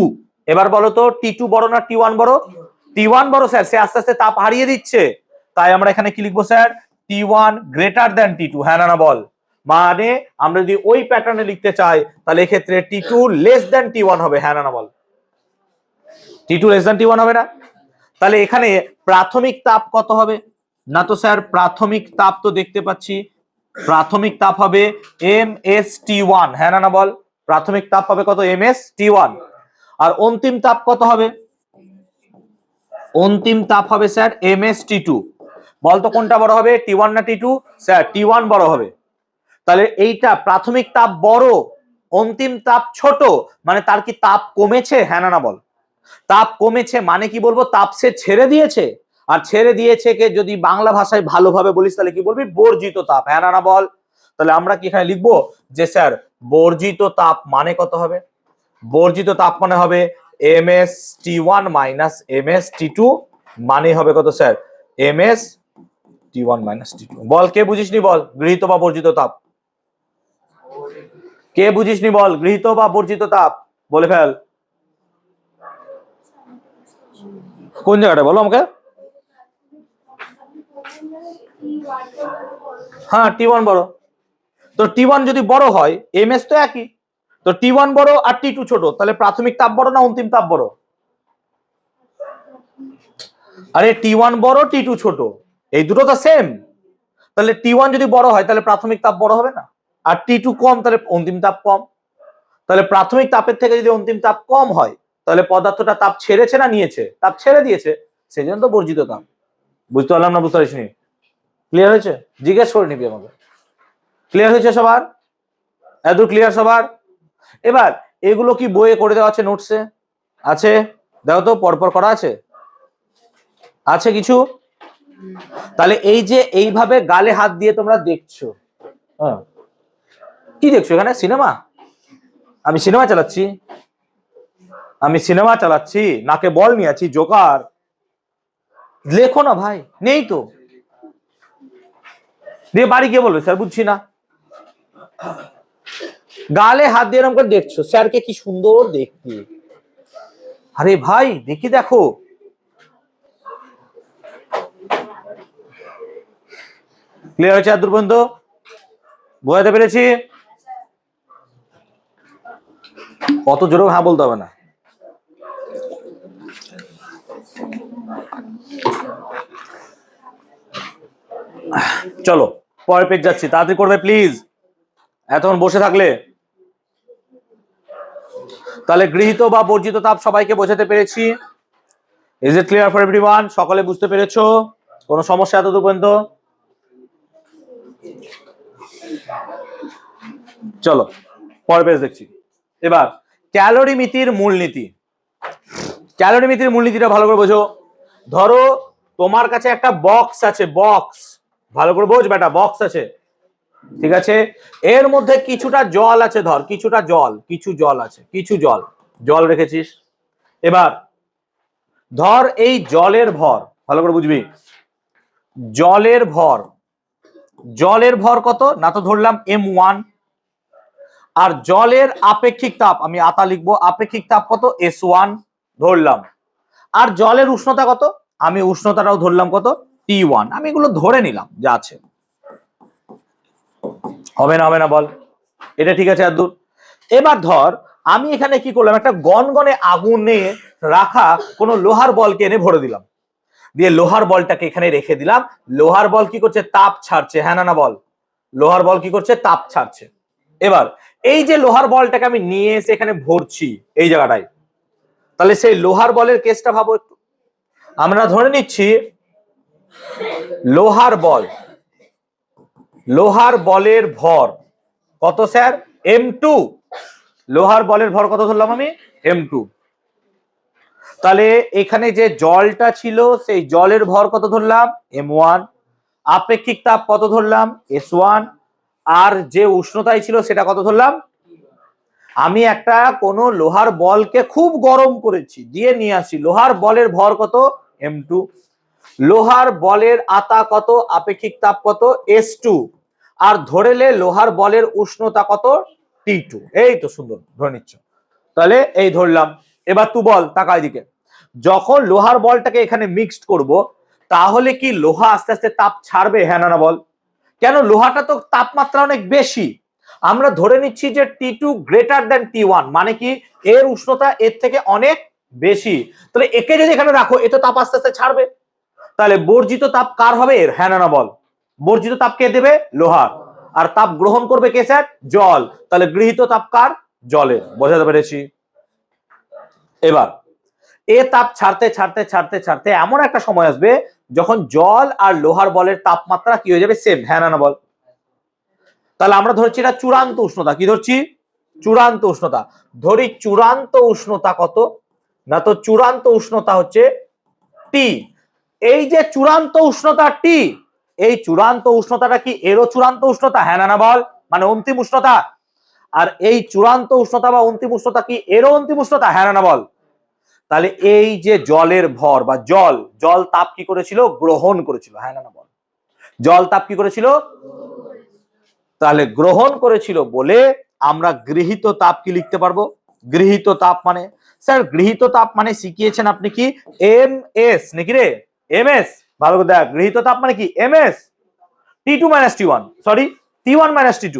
এবার বলো তো T2 বড় না T1 বড়? T1 বড় স্যার, সে আস্তে আস্তে তাপ হারিয়ে দিচ্ছে, তাই আমরা এখানে কি লিখবো sir? T1 greater than T2, হ্যাঁ না বল? মানে আমরা যদি ওই প্যাটার্নে লিখতে চাই তাহলে এক্ষেত্রে T2 লেস দ্যান T1 হবে, হ্যাঁ না বল? T2 লেস দ্যান T1 হবে না? তাহলে এখানে প্রাথমিক তাপ কত হবে না তো স্যার? প্রাথমিক তাপ তো দেখতে পাচ্ছি, প্রাথমিক তাপ হবে mst1, হ্যাঁ না বল? প্রাথমিক তাপ হবে কত? mst1। আর অন্তিম তাপ কত হবে? অন্তিম তাপ হবে স্যার mst2। বলতো কোনটা বড় হবে, T1 না T2? স্যার T1 বড় হবে। তাহলে এইটা প্রাথমিক তাপ বড়, অন্তিম তাপ ছোট, মানে তার কি তাপ কমেছে, হ্যাঁ না বল? তাপ কমেছে মানে কি বলবো? তাপ সে ছেড়ে দিয়েছে, আর ছেড়ে দিয়েছে কে যদি বাংলা ভাষায় ভালোভাবে বলিস তাহলে কি বলবি? বর্জিত তাপ, হ্যাঁ না বল? তাহলে আমরা কি এখানে লিখবো যে স্যার বর্জিত তাপ মানে কত হবে? বর্জিত তাপ মানে হবে mst1 মাইনাস mst2, মানে হবে কত স্যার? mst1 minus T2। বল কে বুঝিসনি বল গৃহীত বা বর্জিত তাপ? কে বুঝিসনি বল গৃহীত বা বর্জিত তাপ? বলে ফেল কোন জায়গাটা, বলো আমাকে। হ্যাঁ T1 বড়, তো T1 যদি বড় হয় ms তো একই, তো T1 বড় আর T2 ছোট, তাহলে প্রাথমিক তাপ বড় না অন্তিম তাপ বড়? আরে T1 বড় T2 ছোট, এই দুটো তো সেম। তাহলে T1 যদি বড় হয় তাহলে প্রাথমিক তাপ বড় হবে না, আর T2 কম তাহলে অন্তিম তাপ কম। তাহলে প্রাথমিক তাপের থেকে যদি অন্তিম তাপ কম হয় তাহলে পদার্থটা তাপ ছেড়েছে না নিয়েছে? তাপ ছেড়ে দিয়েছে, সেই জন্য তো বর্জিত তাপ। বুঝতে পারলাম না বুঝতে পারিসনি? ক্লিয়ার হয়েছে? জিজ্ঞেস করে নিবি আমাকে। ক্লিয়ার হয়েছে সবার? এত ক্লিয়ার সবার? এবার এগুলো কি বইয়ে করে দেওয়া আছে, নোটসে আছে? দেখো তো পরপর করা আছে কিছু? তাহলে এই যে এইভাবে গালে হাত দিয়ে তোমরা দেখছো, হ্যাঁ কি দেখছো এখানে? সিনেমা? আমি সিনেমা চালাচ্ছি? আমি সিনেমা চালাচ্ছি, নাকে বল নিয়ে আছি, জোকার। লেখো না ভাই, নেই তো, দিয়ে বাড়ি গিয়ে বলবে স্যার বুঝছি না। গালে হাত দিয়ে এরকম করে দেখছো স্যারকে কি সুন্দর দেখতে, আরে ভাই দেখি দেখো। ক্লিয়ার হয়েছে আর দুর্বন্ধ? বোঝাতে পেরেছি? অত জোরেও হ্যাঁ বলতে হবে না। চলো পরের পেজ যাচ্ছি, তাড়াতাড়ি করবে প্লিজ, এতক্ষণ বসে থাকলে। তাহলে গৃহীত বা বর্জিত তাপ সবাইকে বোঝাতে পেরেছি। Is it clear for everyone? সকলে বুঝতে পেরেছো? কোনো সমস্যা এতদূর পর্যন্ত? চলো পরের পেজ দেখছি। এবার ক্যালোরিমিতির মূলনীতি। ক্যালোরিমিতির মূলনীতিটা ভালো করে বোঝো। ধরো তোমার কাছে একটা বক্স আছে, বক্স, ভালো করে বোঝ বেটা, বক্স আছে, ঠিক আছে, এর মধ্যে কিছুটা জল আছে, ধর কিছুটা জল, কিছু জল আছে, কিছু জল, জল রেখেছিস। এবার ধর এই জলের ভর, ভালো করে বুঝবি, জলের ভর, জলের ভর কত না, তো ধরলাম m1, আর জলের আপেক্ষিক তাপ, আমি আতা লিখবো, আপেক্ষিক তাপ কত s1 ধরলাম, আর জলের উষ্ণতা কত, আমি উষ্ণতাটাও ধরলাম কত T1, আমি এগুলো ধরে নিলাম যা আছে। হবে না হবে না বল? এটা ঠিক আছে আর দূর। এবার ধর আমি এখানে কি করলাম, একটা গনগনে আগুনে রাখা কোন লোহার বলকে এনে ভরে দিলাম, দিয়ে লোহার বলটাকে এখানে রেখে দিলাম, লোহার বল কি করছে, তাপ ছাড়ছে, হ্যাঁ না বল, লোহার বল কি করছে, তাপ ছাড়ছে। এবার এই যে লোহার বলটাকে আমি নিয়ে এসে এখানে ভরছি এই জায়গাটায়, তাহলে সেই লোহার বলের কেসটা ভাবো একটু। আমরা ধরে নিচ্ছি লোহার বল, লোহার বলের ভর কত স্যার, m2, লোহার বলের ভর কত ধরলাম আমি, m2। তাহলে এখানে যে জলটা ছিল সেই জলের ভর কত ধরলাম, m1, আপেক্ষিক তাপ কত ধরলাম, s1, আর যে উষ্ণতায় ছিল সেটা কত ধরলাম। আমি একটা কোন লোহার বলকে খুব গরম করেছি, দিয়ে নিয়ে আসি, লোহার বলের ভর কত, m2, লোহার বলের আতা কত, আপেক্ষিক তাপ কত, s2, আর ধরেলে লোহার বলের উষ্ণতা কত, T2। এই তো সুন্দর ধরে নিচ্ছ, তাহলে এই ধরলাম। এবার তুই বল, তাকায় দিকে, যখন লোহার বলটাকে এখানে মিক্সড করব, তাহলে কি লোহা আস্তে আস্তে তাপ ছাড়বে, হ্যাঁ না বল? কেন, লোহাটা তো তাপমাত্রা অনেক বেশি, আমরা ধরে নিচ্ছি যে T2 গ্রেটার দেন T1, মানে কি এর উষ্ণতা এর থেকে অনেক বেশি, তাহলে একে যদি এখানে রাখো এ তো তাপ আস্তে আস্তে ছাড়বে, তাহলে বর্জিত তাপ কার হবে এর, হ্যাঁ না বল? বর্জিত তাপ কে দেবে, লোহার, আর তাপ গ্রহণ করবে কে স্যার, জল, তাহলে গৃহীত তাপ কার, জলের। বোঝাতে পেরেছি? এবার এ তাপ ছাড়তে ছাড়তে ছাড়তে ছাড়তে এমন একটা সময় আসবে যখন জল আর লোহার বলের তাপমাত্রা কি হয়ে যাবে, সেম, হ্যাঁ না বল? তাহলে আমরা ধরছি এটা চূড়ান্ত উষ্ণতা, কি ধরছি, চূড়ান্ত উষ্ণতা। ধরি চূড়ান্ত উষ্ণতা কত না, তো চূড়ান্ত উষ্ণতা হচ্ছে টি। এই যে চূড়ান্ত উষ্ণতা টি, এই চূড়ান্ত উষ্ণতাটা কি এরও চূড়ান্ত উষ্ণতা, হ্যাঁ না বল, মানে অন্তিম উষ্ণতা। আর এই চূড়ান্ত উষ্ণতা বা অন্তিম উষ্ণতা কি এরও অন্তিম উষ্ণতা, হ্যাঁ না বল? তাহলে এই যে জলের ভর বা জল, জল তাপ কি করেছিল, গ্রহণ করেছিল, হ্যাঁ না বল? জল তাপ কি করেছিল, তাহলে গ্রহণ করেছিল বলে আমরা গৃহীত তাপ কি লিখতে পারবো, গৃহীত তাপ মানে, স্যার গৃহীত তাপ মানে শিখিয়েছেন আপনি কি এম এস নাকি রে, এম এস, ভালো করে দেখ, গৃহীত তাপ মানে কি M S, T2 minus T1, sorry T1 minus T2,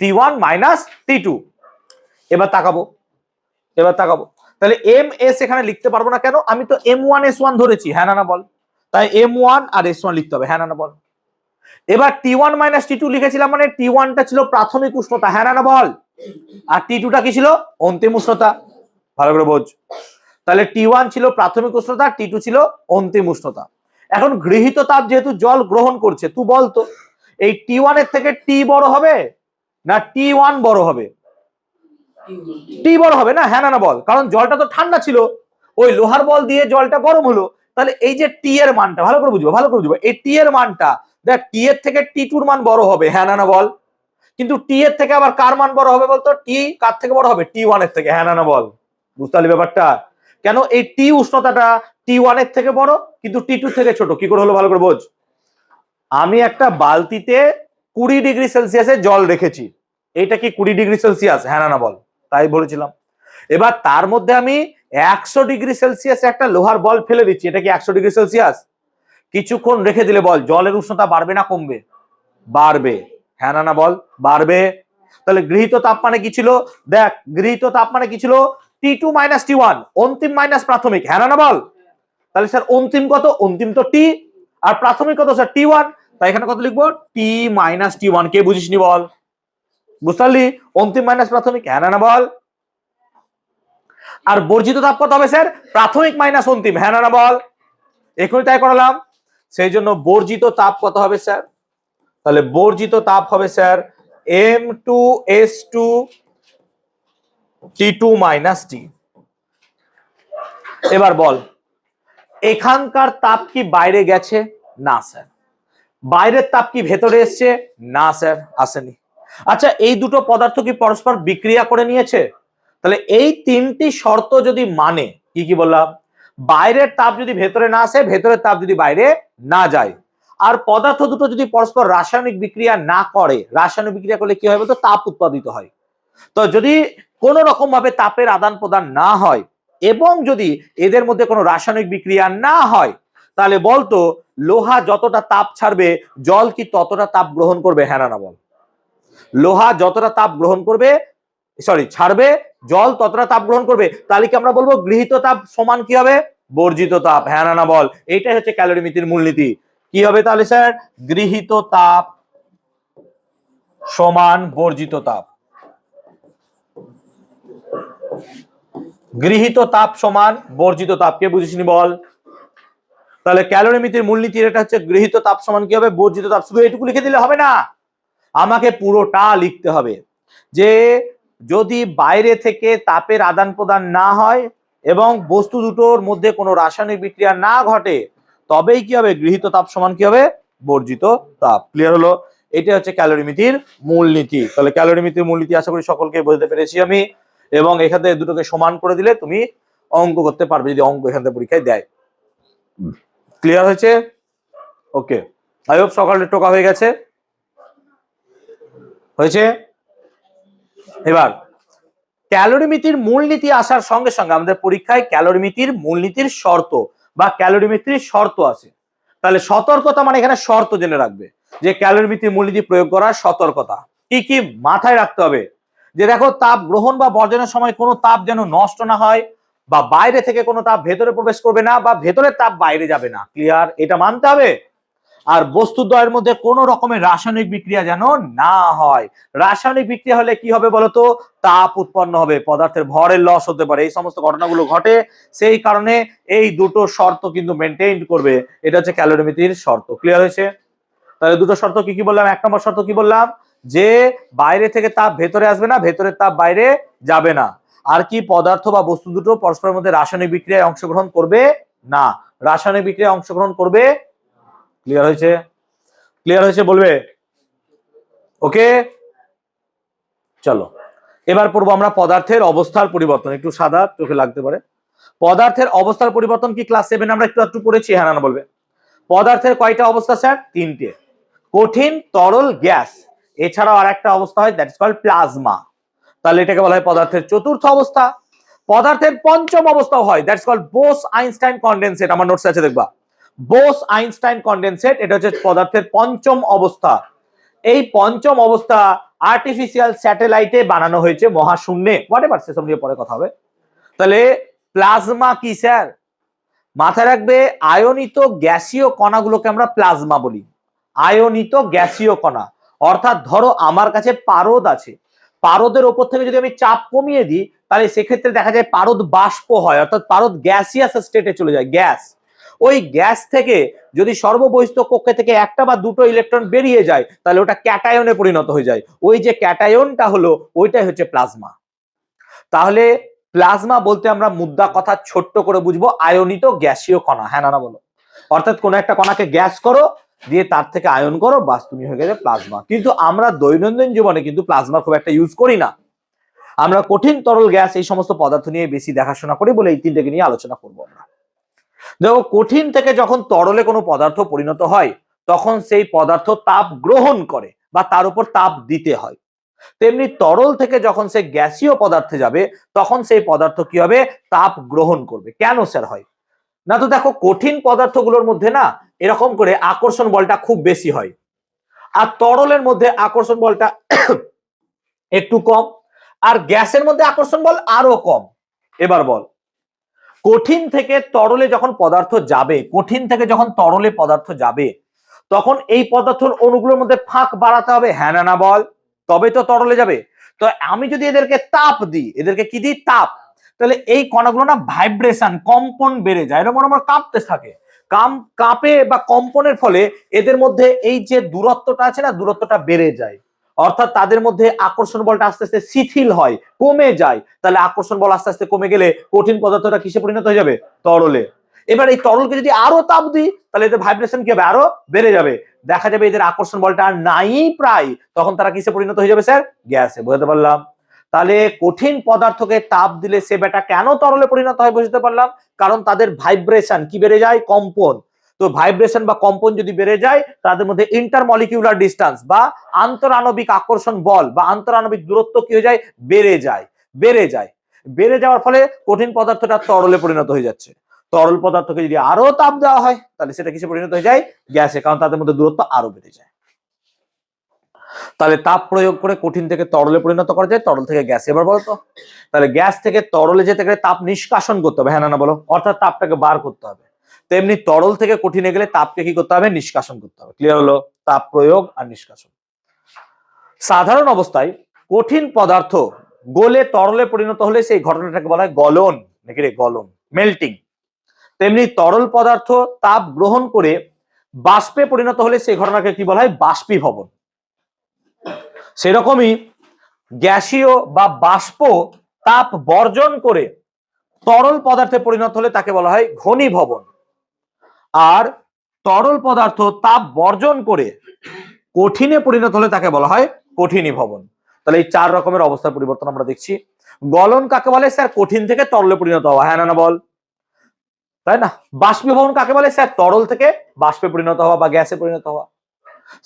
T1 minus T2। এবার তাকাবো, এবার তাকাবো, তাহলে এম এস এখানে লিখতে পারবো না কেন, আমি তো M1 S1 ধরেছি, হ্যাঁ না বল? তাই M1 আর S1 লিখতে হবে, হ্যাঁ না বল? এবার T1 মাইনাস T2 লিখেছিলাম, মানে T1 টা ছিল প্রাথমিক উষ্ণতা, হ্যাঁ না বল? আর T2 টা কি ছিল, অন্তিম উষ্ণতা, ভালো করে বোঝ। তাহলে T1 ছিল প্রাথমিক উষ্ণতা, T2 ছিল অন্তিম উষ্ণতা। এখন গৃহীত তাপ যেহেতু জল গ্রহণ করছে, তুই বলতো এই T1 এর থেকে T বড় হবে না T1 বড় হবে, T বড় হবে না, হ্যাঁ না বল? কারণ জলটা তো ঠান্ডা ছিল, ওই লোহার বল দিয়ে জলটা গরম হলো, তাহলে এই যে টি এর মানটা, ভালো করে বুঝবো, ভালো করে বুঝবো, এই টি এর মানটা দেখ, টি এর থেকে T2 মান বড় হবে, হ্যাঁ না বল? কিন্তু টি এর থেকে আবার কার মান বড় হবে বলতো, টি কার থেকে বড় হবে, T1 এর থেকে, হ্যাঁ না বল? বুঝতে পারলি ব্যাপারটা? কেন এই টি উষ্ণতাটা T1 এর থেকে বড় কিন্তু T2 থেকে ছোট, কি করে হলো ভালো করে বোঝ। আমি একটা বালতিতে 20 ডিগ্রি সেলসিয়াসে জল রেখেছি, এটা কি 20 ডিগ্রি সেলসিয়াস? হ্যাঁ না বল? তাই বলেছিলাম। এবার তার মধ্যে আমি 100 ডিগ্রি সেলসিয়াসে একটা লোহার বল ফেলে দিচ্ছি, এটা কি 100 ডিগ্রি সেলসিয়াস? কিছুক্ষণ রেখে দিলে বল জলের উষ্ণতা বাড়বে না কমবে? বাড়বে। হ্যাঁ না বল? বাড়বে। তাহলে গৃহীত তাপমানে কি ছিল? দেখ, গৃহীত তাপমানে কি ছিল? T2 - T1, অন্তিম মাইনাস প্রাথমিক। হ্যাঁ না বল? তাহলে স্যার অন্তিম কত? অন্তিম তো T, আর প্রাথমিক কত স্যার? T1। তাই এখানে কত লিখবো? T - T1। কে বুঝিসনি বল? বুঝতে পারলি? অন্তিম মাইনাস প্রাথমিক। হ্যাঁ না বল? আর বর্জিত তাপ কত হবে স্যার? প্রাথমিক মাইনাস অন্তিম। হ্যাঁ না বল? এখনই তাই করালাম। সেই জন্য বর্জিত তাপ কত হবে স্যার? তাহলে বর্জিত তাপ হবে স্যার M2S2 T2 - T। এবার বল, এখানকার তাপ কি বাইরে গেছে? না স্যার। বাইরের তাপ কি ভেতরে এসছে? না স্যার, আসেনি। আচ্ছা, এই দুটো পদার্থ কি পরস্পর বিক্রিয়া করে নিয়েছে? তাহলে এই তিনটি শর্ত যদি মানে, কি কি বললাম? বাইরের তাপ যদি ভেতরে না আসে, ভেতরের তাপ যদি বাইরে না যায়, আর পদার্থ দুটো যদি পরস্পর রাসায়নিক বিক্রিয়া না করে, রাসায়নিক বিক্রিয়া করলে কি হয় বলতো? তাপ উৎপাদিত হয়। তো যদি কোন রকম ভাবে তাপের আদান প্রদান না হয় এবং যদি এদের মধ্যে কোনো রাসায়নিক বিক্রিয়া না হয়, তাহলে বলতো লোহা যতটা তাপ ছাড়বে জল কি ততটা তাপ গ্রহণ করবে? হ্যাঁ না বল? লোহা যতটা তাপ গ্রহণ করবে, ছাড়বে, জল ততটা তাপ গ্রহণ করবে। তাহলে কি আমরা বলবো গৃহীত তাপ সমান কি হবে? বর্জিত তাপ। হ্যাঁ না বল? এইটাই হচ্ছে ক্যালোরিমিতির মূলনীতি। কি হবে তাহলে স্যার? গৃহীত তাপ সমান বর্জিত তাপ। গৃহীত তাপ সমান বর্জিত তাপ। কে বুঝিসনি বল? তাহলে ক্যালোরিমিতির মূলনীতির এটা হচ্ছে গৃহীত তাপ সমান কি হবে? বর্জিত তাপ। শুধু এইটুকু লিখে দিলে হবে না, আমাকে পুরোটা লিখতে হবে। যে যদি বাইরে থেকে তাপের আদান প্রদান না হয় এবং বস্তু দুটোর মধ্যে কোনো রাসায়নিক বিক্রিয়া না ঘটে, তবেই কি হবে? গৃহীত তাপ সমান কি হবে? বর্জিত তাপ। ক্লিয়ার হলো? এটা হচ্ছে ক্যালোরিমিতির মূলনীতি। তাহলে ক্যালোরিমিতির মূলনীতি আশা করি সকলকে বুঝতে পেরেছি আমি, এবং এখান থেকে দুটোকে সমান করে দিলে তুমি অঙ্ক করতে পারবে, যদি অঙ্ক এখান থেকে পরীক্ষায় দেয়। ক্লিয়ার হয়েছে? ওকে, আই হোপ সকালে টোকা হয়ে গেছে। হয়েছে? এবার ক্যালোরিমিতির মূলনীতি আসার সঙ্গে সঙ্গে আমাদের পরীক্ষায় ক্যালোরিমিতির মূলনীতির শর্ত বা ক্যালোরিমিতির শর্ত আছে। তাহলে সতর্কতা মানে এখানে শর্ত জেনে রাখবে যে ক্যালোরিমিতির মূলনীতি প্রয়োগ করার সতর্কতা কি কি মাথায় রাখতে হবে। যে দেখো, তাপ গ্রহণ বা বর্জনের সময় কোনো তাপ যেন নষ্ট না হয়, বা বাইরে থেকে কোনো তাপ ভেতরে প্রবেশ করবে না, বা ভেতরের তাপ বাইরে যাবে না। ক্লিয়ার? এটা মানতে হবে। আর বস্তুদ্বয়ের মধ্যে কোনো রকমের রাসায়নিক বিক্রিয়া যেন না হয়। রাসায়নিক বিক্রিয়া হলে কি হবে বলতো? তাপ উৎপন্ন হবে, পদার্থের ভরের লস হতে পারে, এই সমস্ত ঘটনাগুলো ঘটে। সেই কারণে এই দুটো শর্ত কিন্তু মেনটেইন করবে। এটা হচ্ছে ক্যালোরিমিতির শর্ত। ক্লিয়ার হয়েছে? তাহলে দুটো শর্ত কি কি বললাম? এক নম্বর শর্ত কি বললাম? যে বাইরে থেকে তাপ ভেতরে আসবে না, ভেতরের তাপ বাইরে যাবে না। আর কি? পদার্থ বা বস্তু দুটো পরস্পরের মধ্যে রাসায়নিক বিক্রিয়ায় অংশগ্রহণ করবে না। রাসায়নিক বিক্রিয়ায় অংশগ্রহণ করবে। ক্লিয়ার হয়েছে? ক্লিয়ার হয়েছে বলবে? ওকে, চলো এবার পড়বো আমরা পদার্থের অবস্থার পরিবর্তন। একটু সাদা চোখে লাগতে পারে। পদার্থের অবস্থার পরিবর্তন কি ক্লাস 7 আমরা একটু পড়েছি? হ্যাঁ না বলবে? পদার্থের কয়টা অবস্থা স্যার? তিনটে। কঠিন, তরল, গ্যাস। এছাড়াও আর একটা অবস্থা হয়, দ্যাট ইজ কল্ড প্লাজমা। তাহলে এটাকে বলা হয় পদার্থের চতুর্থ অবস্থা। পদার্থের পঞ্চম অবস্থাও হয়, that's called Bose Einstein condensate. আমার নোটস আছে দেখবা, বোস আইনস্টাইন কনডেনসেট। এটা হচ্ছে পদার্থের পঞ্চম অবস্থা। এই পঞ্চম অবস্থা আর্টিফিশিয়াল স্যাটেলাইটে বানানো হয়েছে মহাশূন্যে। হোয়াটএভার, সেসব নিয়ে পরে কথা হবে। তাহলে প্লাজমা কি স্যার? মাথায় রাখবে, আয়নিত গ্যাসীয় কণাগুলোকে আমরা প্লাজমা বলি। আয়নিত গ্যাসীয় কণা, অর্থাৎ ধরো আমার কাছে পারদ আছে, পারদের ওপর থেকে যদি আমি চাপ কমিয়ে দিই, তাহলে সেক্ষেত্রে দেখা যায় পারদ বাষ্প হয়, অর্থাৎ পারদ গ্যাসিয়াস স্টেটে চলে যায়, গ্যাস। ওই গ্যাস থেকে যদি সর্ববহিস্থ কক্ষে থেকে একটা বা দুটো ইলেকট্রন বেরিয়ে যায়, তাহলে ওটা ক্যাটায়নে পরিণত হয়ে যায়। ওই যে ক্যাটায়নটা হলো, ওইটাই হচ্ছে প্লাজমা। তাহলে প্লাজমা বলতে আমরা মুদ্রা কথা ছোট্ট করে বুঝবো, আয়নিত গ্যাসীয় কণা। হ্যাঁ না বলো? অর্থাৎ কোন একটা কণাকে গ্যাস করো, দিয়ে তার থেকে আয়ন করো, বাস তুমি হয়ে গেছে প্লাজমা। কিন্তু আমরা দৈনন্দিন জীবনে কিন্তু প্লাজমা খুব একটা ইউজ করি না। আমরা কঠিন, তরল, গ্যাস এই সমস্ত পদার্থ নিয়ে বেশি দেখাশোনা করি বলে এই তিনটাকে নিয়ে আলোচনা করবো আমরা। দেখো, কঠিন থেকে যখন তরলে কোনো পদার্থ পরিণত হয় তখন সেই পদার্থ তাপ গ্রহণ করে বা তার উপর তাপ দিতে হয়। তেমনি তরল থেকে যখন সে গ্যাসীয় পদার্থে যাবে তখন সেই পদার্থ কি হবে, তাপ গ্রহণ করবে। কেন স্যার হয় না? তো দেখো, কঠিন পদার্থগুলোর মধ্যে না এরকম করে আকর্ষণ বলটা খুব বেশি হয়, আর তরলের মধ্যে আকর্ষণ বলটা একটু কম, আর গ্যাসের মধ্যে আকর্ষণ বল আরো কম। এবার বল, কঠিন থেকে তরলে যখন পদার্থ যাবে, কঠিন থেকে যখন তরলে পদার্থ যাবে তখন এই পদার্থের অণুগুলোর মধ্যে ফাঁক বাড়াতে হবে, হ্যাঁ না না বল, তবে তো তরলে যাবে। তো আমি যদি এদেরকে তাপ দিই, এদেরকে কি দিই, তাপ, তাহলে এই কণাগুলো না ভাইব্রেশন, কম্পন বেড়ে যায়, এরকম আমার কাঁপতে থাকে। কাঁপে বা কম্পনের ফলে এদের মধ্যে এই যে দূরত্বটা আছে না, দূরত্বটা বেড়ে যায়, অর্থাৎ তাদের মধ্যে আকর্ষণ বলটা আস্তে আস্তে শিথিল হয়, কমে যায়। তাহলে আকর্ষণ বল আস্তে আস্তে কমে গেলে কঠিন পদার্থটা কিসে পরিণত হয়ে যাবে, তরলে। এবার এই তরলকে যদি আরো তাপ দিই তাহলে এদের ভাইব্রেশন কি হবে, আরো বেড়ে যাবে, দেখা যাবে এদের আকর্ষণ বলটা আর নাই প্রায়, তখন তারা কিসে পরিণত হয়ে যাবে স্যার, গ্যাসে। বুঝতে পারলাম? তাহলে কঠিন পদার্থকে তাপ দিলে সে বেটা কেন তরলে পরিণত হয় বুঝতে পারলাম, কারণ তাদের ভাইব্রেশন কি বেড়ে যায়, কম্পন। তো ভাইব্রেশন বা কম্পন যদি বেড়ে যায় তাদের মধ্যে ইন্টারমলিকিউলার ডিস্টেন্স বা আন্তরাণবিক আকর্ষণ বল বা আন্তরাণবিক দূরত্ব কি হয়ে যায়, বেড়ে যায়। বেড়ে যাওয়ার ফলে কঠিন পদার্থটা তরলে পরিণত হয়ে যাচ্ছে। তরল পদার্থকে যদি আরো তাপ দেওয়া হয় তাহলে সেটা কিসে পরিণত হয়ে যায়, গ্যাসে, কারণ তাদের মধ্যে দূরত্ব আরো বেড়ে যায়। তাহলে তাপ প্রয়োগ করে কঠিন থেকে তরলে পরিণত করা যায়, তরল থেকে গ্যাসে। এবার বলো তো, তাহলে গ্যাস থেকে তরলে যেতে গেলে তাপ নিষ্কাশন করতে হবে, হ্যাঁ না বলো, অর্থাৎ তাপটাকে বার করতে হবে। তেমনি তরল থেকে কঠিনে গেলে তাপকে কি করতে হবে, নিষ্কাশন করতে হবে। ক্লিয়ার হলো? তাপ প্রয়োগ আর নিষ্কাশন। সাধারণ অবস্থায় কঠিন পদার্থ গলে তরলে পরিণত হলে সেই ঘটনাটাকে বলা হয় গলন, নাকি রে, গলন, মেল্টিং। তেমনি তরল পদার্থ তাপ গ্রহণ করে বাষ্পে পরিণত হলে সেই ঘটনাকে কি বলা হয়, বাষ্পীভবন। সেরকমই গ্যাসীয় বা বাষ্প তাপ বর্জন করে তরল পদার্থে পরিণত হলে তাকে বলা হয় ঘনীভবন। আর তরল পদার্থ তাপ বর্জন করে কঠিনে পরিণত হলে তাকে বলা হয় কঠিনীভবন। তাহলে এই 4 রকমের অবস্থার পরিবর্তন আমরা দেখছি। গলন কাকে বলে স্যার, কঠিন থেকে তরলে পরিণত হওয়া, হ্যাঁ না বল, তাই না? বাষ্পীভবন কাকে বলে স্যার, তরল থেকে বাষ্পে পরিণত হওয়া বা গ্যাসে পরিণত হওয়া।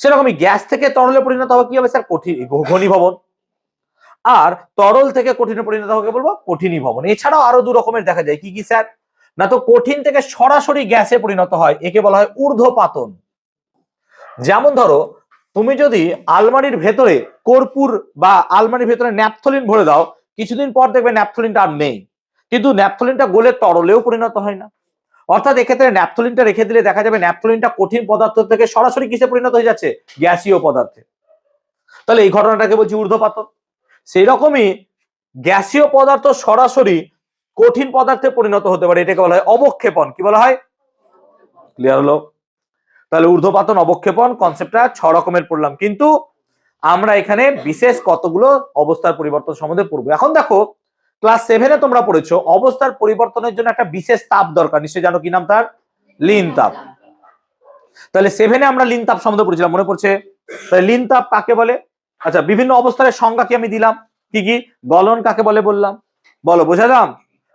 সেরকমই গ্যাস থেকে তরলে পরিণত হওয়া কি হবে স্যার, ঘনীভবন। আর তরল থেকে কঠিনে পরিণত হওয়াকে বলবো কঠিনীভবন। এছাড়াও আরো 2 রকমের দেখা যায়, কি কি স্যার, না তো কঠিন থেকে সরাসরি গ্যাসে পরিণত হয়, একে বলা হয় ঊর্ধ্বপাতন। যেমন ধরো, তুমি যদি আলমারির ভেতরে কর্পূর বা আলমারির ভেতরে ন্যাপথলিন ভরে দাও, কিছুদিন পর দেখবে ন্যাপথলিনটা আর নেই, কিন্তু ন্যাপথলিনটা গলে তরলেও পরিণত হয় না। অর্থাৎ এক্ষেত্রে ন্যাপথলিনটা রেখে দিলে দেখা যাবে ন্যাপথলিনটা কঠিন পদার্থ থেকে সরাসরি কিসে পরিণত হয়ে যাচ্ছে, গ্যাসীয় পদার্থে। তাহলে এই ঘটনাটাকে বলছি ঊর্ধ্বপাতন। সেই রকমই গ্যাসীয় পদার্থ সরাসরি কঠিন পদার্থে পরিণত হতে পারে, এটাকে বলা হয় অবক্ষেপণ। কি বলা হয়? ক্লিয়ার হলো? তাহলে ঊর্ধ্বপাতন, অবক্ষেপণ কনসেপ্টটা 6 রকমের পড়লাম, কিন্তু আমরা এখানে বিশেষ কতগুলো অবস্থার পরিবর্তন সম্বন্ধে পড়বো। এখন দেখো, ক্লাস 7-এ তোমরা পড়েছো অবস্থার পরিবর্তনের জন্য একটা বিশেষ তাপ দরকার, নিশ্চয়ই জানো, কি নাম তার, লিন তাপ। তাহলে 7-এ আমরা লিন তাপ সম্বন্ধে পড়েছিলাম, মনে পড়ছে? তাহলে লিন তাপ কাকে বলে? আচ্ছা, বিভিন্ন অবস্থার সংজ্ঞা কি আমি দিলাম, কি কি? গলন কাকে বলে বললাম, বলো, বোঝালাম?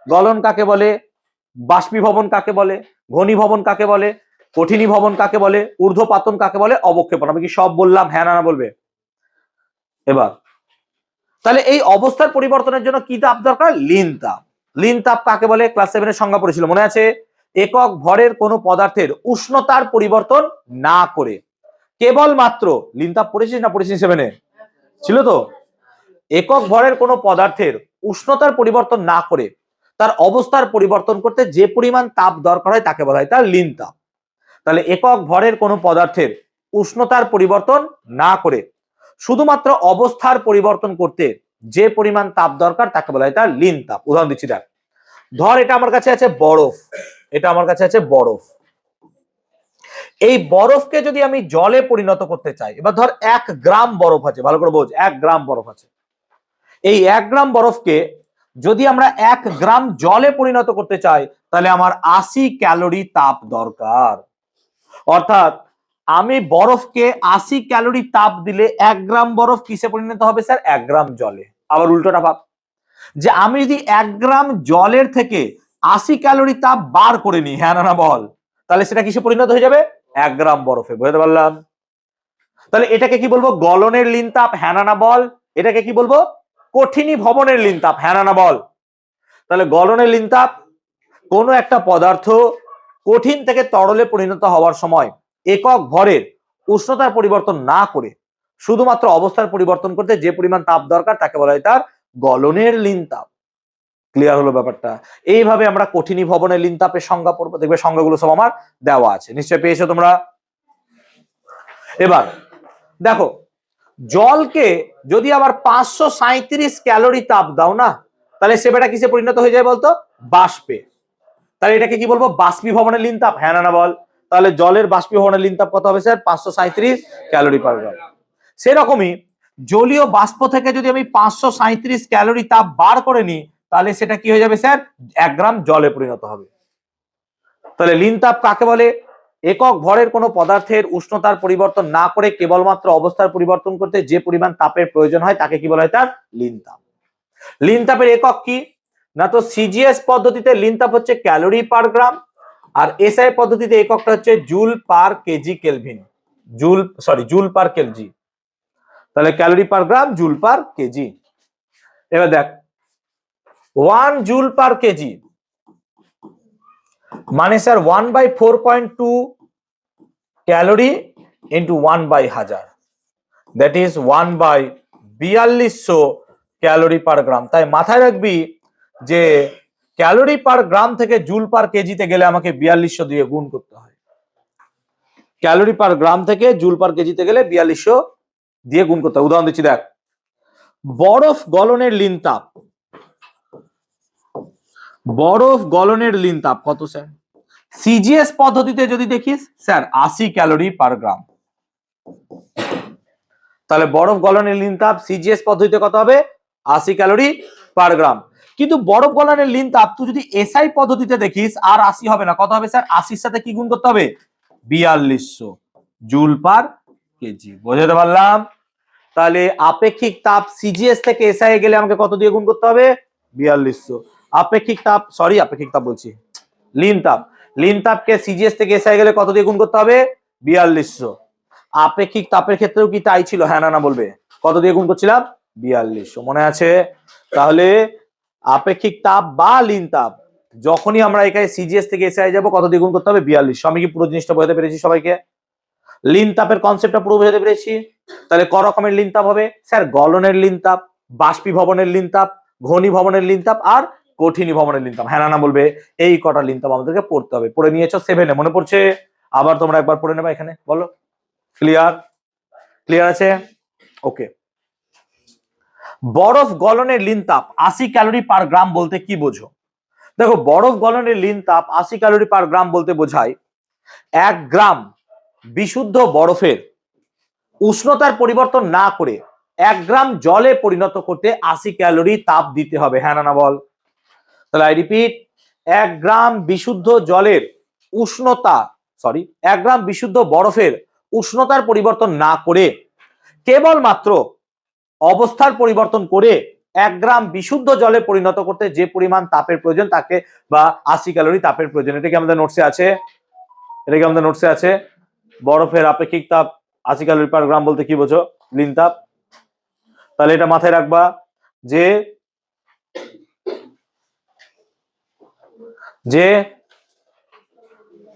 গলন কাকে বলে, বাষ্পীভবন কাকে বলে, ঘনীভবন কাকে বলে, কঠিনীভবন কাকে বলে, ঊর্ধ্বপাতন কাকে বলে, অবক্ষেপণ। আমি কি সব বললাম, হ্যাঁ না বলবে? এবার তাহলে এই অবস্থার পরিবর্তনের জন্য কি তাপ দরকার, লিন তাপ। লিন তাপ কাকে বলে ক্লাস 7-এর সংজ্ঞা পড়েছিল, মনে আছে? একক ভরের কোনো পদার্থের উষ্ণতার পরিবর্তন না করে কেবলমাত্র, লিন তাপ পড়েছিস না পড়েছিস 7-এ? ছিল তো। একক ভরের কোনো পদার্থের উষ্ণতার পরিবর্তন না করে তার অবস্থার পরিবর্তন করতে যে পরিমাণ তাপ দরকার হয় তাকে বলা হয় তার লিন তাপ। তাহলে একক ভরের কোনো পদার্থের উষ্ণতার পরিবর্তন না করে শুধুমাত্র অবস্থার পরিবর্তন করতে যে পরিমাণ তাপ দরকার তাকে বলা হয় তার লিন তাপ। উদাহরণ দিচ্ছি, দেখ, ধর এটা আমার কাছে আছে বরফ, এটা আমার কাছে আছে বরফ। এই বরফকে যদি আমি জলে পরিণত করতে চাই, এবার ধর 1 গ্রাম বরফ আছে, ভালো করে বোঝ, 1 গ্রাম বরফ আছে। এই 1 গ্রাম বরফকে যদি আমরা 1 গ্রাম জলে পরিণত করতে চাই তাহলে আমার 80 ক্যালোরি তাপ দরকার। অর্থাৎ আমি বরফকে 80 ক্যালোরি তাপ দিলে 1 গ্রাম বরফ কিসে পরিণত হবে স্যার, 1 গ্রাম জলে। আবার উল্টোটা ভাব, যে আমি যদি 1 গ্রাম জলের থেকে 80 ক্যালোরি তাপ বার করে নিই, হ্যাঁ না বল, তাহলে সেটা কিসে পরিণত হয়ে যাবে? 1 গ্রাম বরফে। বুঝতে পারলাম? তাহলে এটাকে কি বলবো? গলনের লীন তাপ, হ্যাঁ না বল। এটাকে কি বলবো? কঠিনী ভবনের লীন তাপ, হ্যাঁ না বল। তাহলে গলনের লীন তাপ, কোনো একটা পদার্থ কঠিন থেকে তরলে পরিণত হওয়ার সময় একক ভরের উষ্ণতার পরিবর্তন না করে শুধুমাত্র অবস্থার পরিবর্তন করতে যে পরিমাণ তাপ দরকার তাকে বলা হয় তার গলনের লীন তাপ। ক্লিয়ার হলো ব্যাপারটা? এইভাবে আমরা কঠিনী ভবনের লীন তাপের সংজ্ঞা পড়বো। দেখবে সংজ্ঞাগুলো সব আমার দেওয়া আছে, নিশ্চয়ই পেয়েছো তোমরা। এবার দেখো, জলকে যদি আবার 537 ক্যালোরি তাপ দাও না, তাহলে সেটা কিসে পরিণত হয়ে যায় বলতো? বাষ্পে। তাহলে এটাকে কি বলবো? বাষ্পীভবনের লীন তাপ, হ্যাঁ না বল। তাহলে জলের বাষ্পীভবনের লীন তাপ কত হবে স্যার? 537 ক্যালোরি পার গ্রাম। সেরকমই জলীয় বাষ্প থেকে যদি আমি 537 ক্যালোরি তাপ বার করে নিই, তাহলে সেটা কি হয়ে যাবে স্যার? 1 গ্রাম জলে পরিণত হবে। তাহলে লীন তাপ কাকে বলে? একক ভরের কোনো পদার্থের উষ্ণতার পরিবর্তন না করে কেবলমাত্র অবস্থার পরিবর্তন করতে যে পরিমাণ তাপের প্রয়োজন হয় তাকে কি বলা হয়? তার লীন তাপ। লীন তাপের একক কি না, তো সিজিএস পদ্ধতিতে লীন তাপ হচ্ছে ক্যালোরি পার গ্রাম, আর এসআই পদ্ধতিতে এককটা হচ্ছে joule per KG kelvin. Joule per কেলজি। তাহলে calorie per gram, joule per KG. এবার দেখ, 1 জুল পার কেজি মানে sir 1/4.2 calorie into 1/1000, that is 1/4200 calorie per gram. তাই মাথায় রাখবি যে ক্যালোরি পার গ্রাম থেকে জুল পার কেজিতে গেলে আমাকে 4200 দিয়ে গুণ করতে হয়। ক্যালোরি পার গ্রাম থেকে জুল পার কেজিতে গেলে 4200 দিয়ে গুণ করতে হয়। উদাহরণ দিচ্ছি, দেখ, বরফ গলনের লীন তাপ, বরফ গলনের লীন তাপ কত স্যার? সিজিএস পদ্ধতিতে যদি দেখিস স্যার 80 ক্যালোরি পার গ্রাম। তাহলে বরফ গলনের লীন তাপ সিজিএস পদ্ধতিতে কত হবে? 80 ক্যালোরি পার গ্রাম। কিন্তু বরফ গলনের লীন তাপ তুই যদি এসআই পদ্ধতিতে দেখিস আর 80 হবে না, কত হবে স্যার? 80 সাথে কি গুণ করতে হবে? 4200 জুল পার কেজি। বুঝতে পারলাম? তাহলে আপেক্ষিক তাপ সিজিএস থেকে এসআই এ গেলে আমাকে কত দিয়ে গুণ করতে হবে? 4200। আপেক্ষিক তাপ বলছি, লীন তাপ, লীন তাপকে সিজিএস থেকে এসআই গেলে কত দিয়ে গুণ করতে হবে? 4200। আপেক্ষিক তাপের ক্ষেত্রেও কি তাই ছিল? হ্যাঁ না বলবে। কত দিয়ে গুণ করছিলাম? 4200, মনে আছে? তাহলে আপেক্ষিক তাপ বা লীন তাপ যখনই আমরা এখানে সিজিএস থেকে এসআই যাব কত দিয়ে গুণ করতে হবে? 4200। আমি কি পুরো জিনিসটা বোঝাতে পেরেছি সবাইকে? লীন তাপের কনসেপ্টটা পুরো বোঝাতে পেরেছি? তাহলে ক রকমের লীন তাপ হবে স্যার? গলনের লীন তাপ, বাষ্পীভবনের লীন তাপ, ঘনীভবনের লীন তাপ আর কঠিনী ভবনের লীন তাপ। হ্যাঁ না বলবে? এই কটা লীন তাপ আমাদেরকে পড়তে হবে। পড়ে নিয়েছো 7 এ, মনে পড়ছে? আবার তোমরা একবার পড়ে নেবা এখানে, বলো। ক্লিয়ার? ক্লিয়ার আছে? ওকে। বরফ গলনের লীন তাপ 80 ক্যালোরি পার গ্রাম বলতে কি বোঝো? দেখো, বরফ গলনের লীন তাপ 80 ক্যালোরি পার গ্রাম বলতে বোঝায় 1 গ্রাম বিশুদ্ধ বরফের উষ্ণতার পরিবর্তন না করে 1 গ্রাম জলে পরিণত করতে 80 ক্যালোরি তাপ দিতে হবে। হ্যাঁ না বল? তাহলে আই রিপিট, 1 গ্রাম বিশুদ্ধ জলের উষ্ণতা, 1 গ্রাম বিশুদ্ধ বরফের উষ্ণতার পরিবর্তন না করে কেবলমাত্র অবস্থার পরিবর্তন করে 1 গ্রাম বিশুদ্ধ জলে পরিণত করতে যে পরিমাণ তাপের প্রয়োজন তাকে বা 80 ক্যালোরি তাপের প্রয়োজন। এটা কি আমাদের নোটসে আছে? এটা কি আমাদের নোটসে আছে? বরফের আপেক্ষিক তাপ 80 ক্যালোরি পার গ্রাম বলতে কি বোঝো? লীন তাপ। তাহলে এটা মাথায় রাখবা যে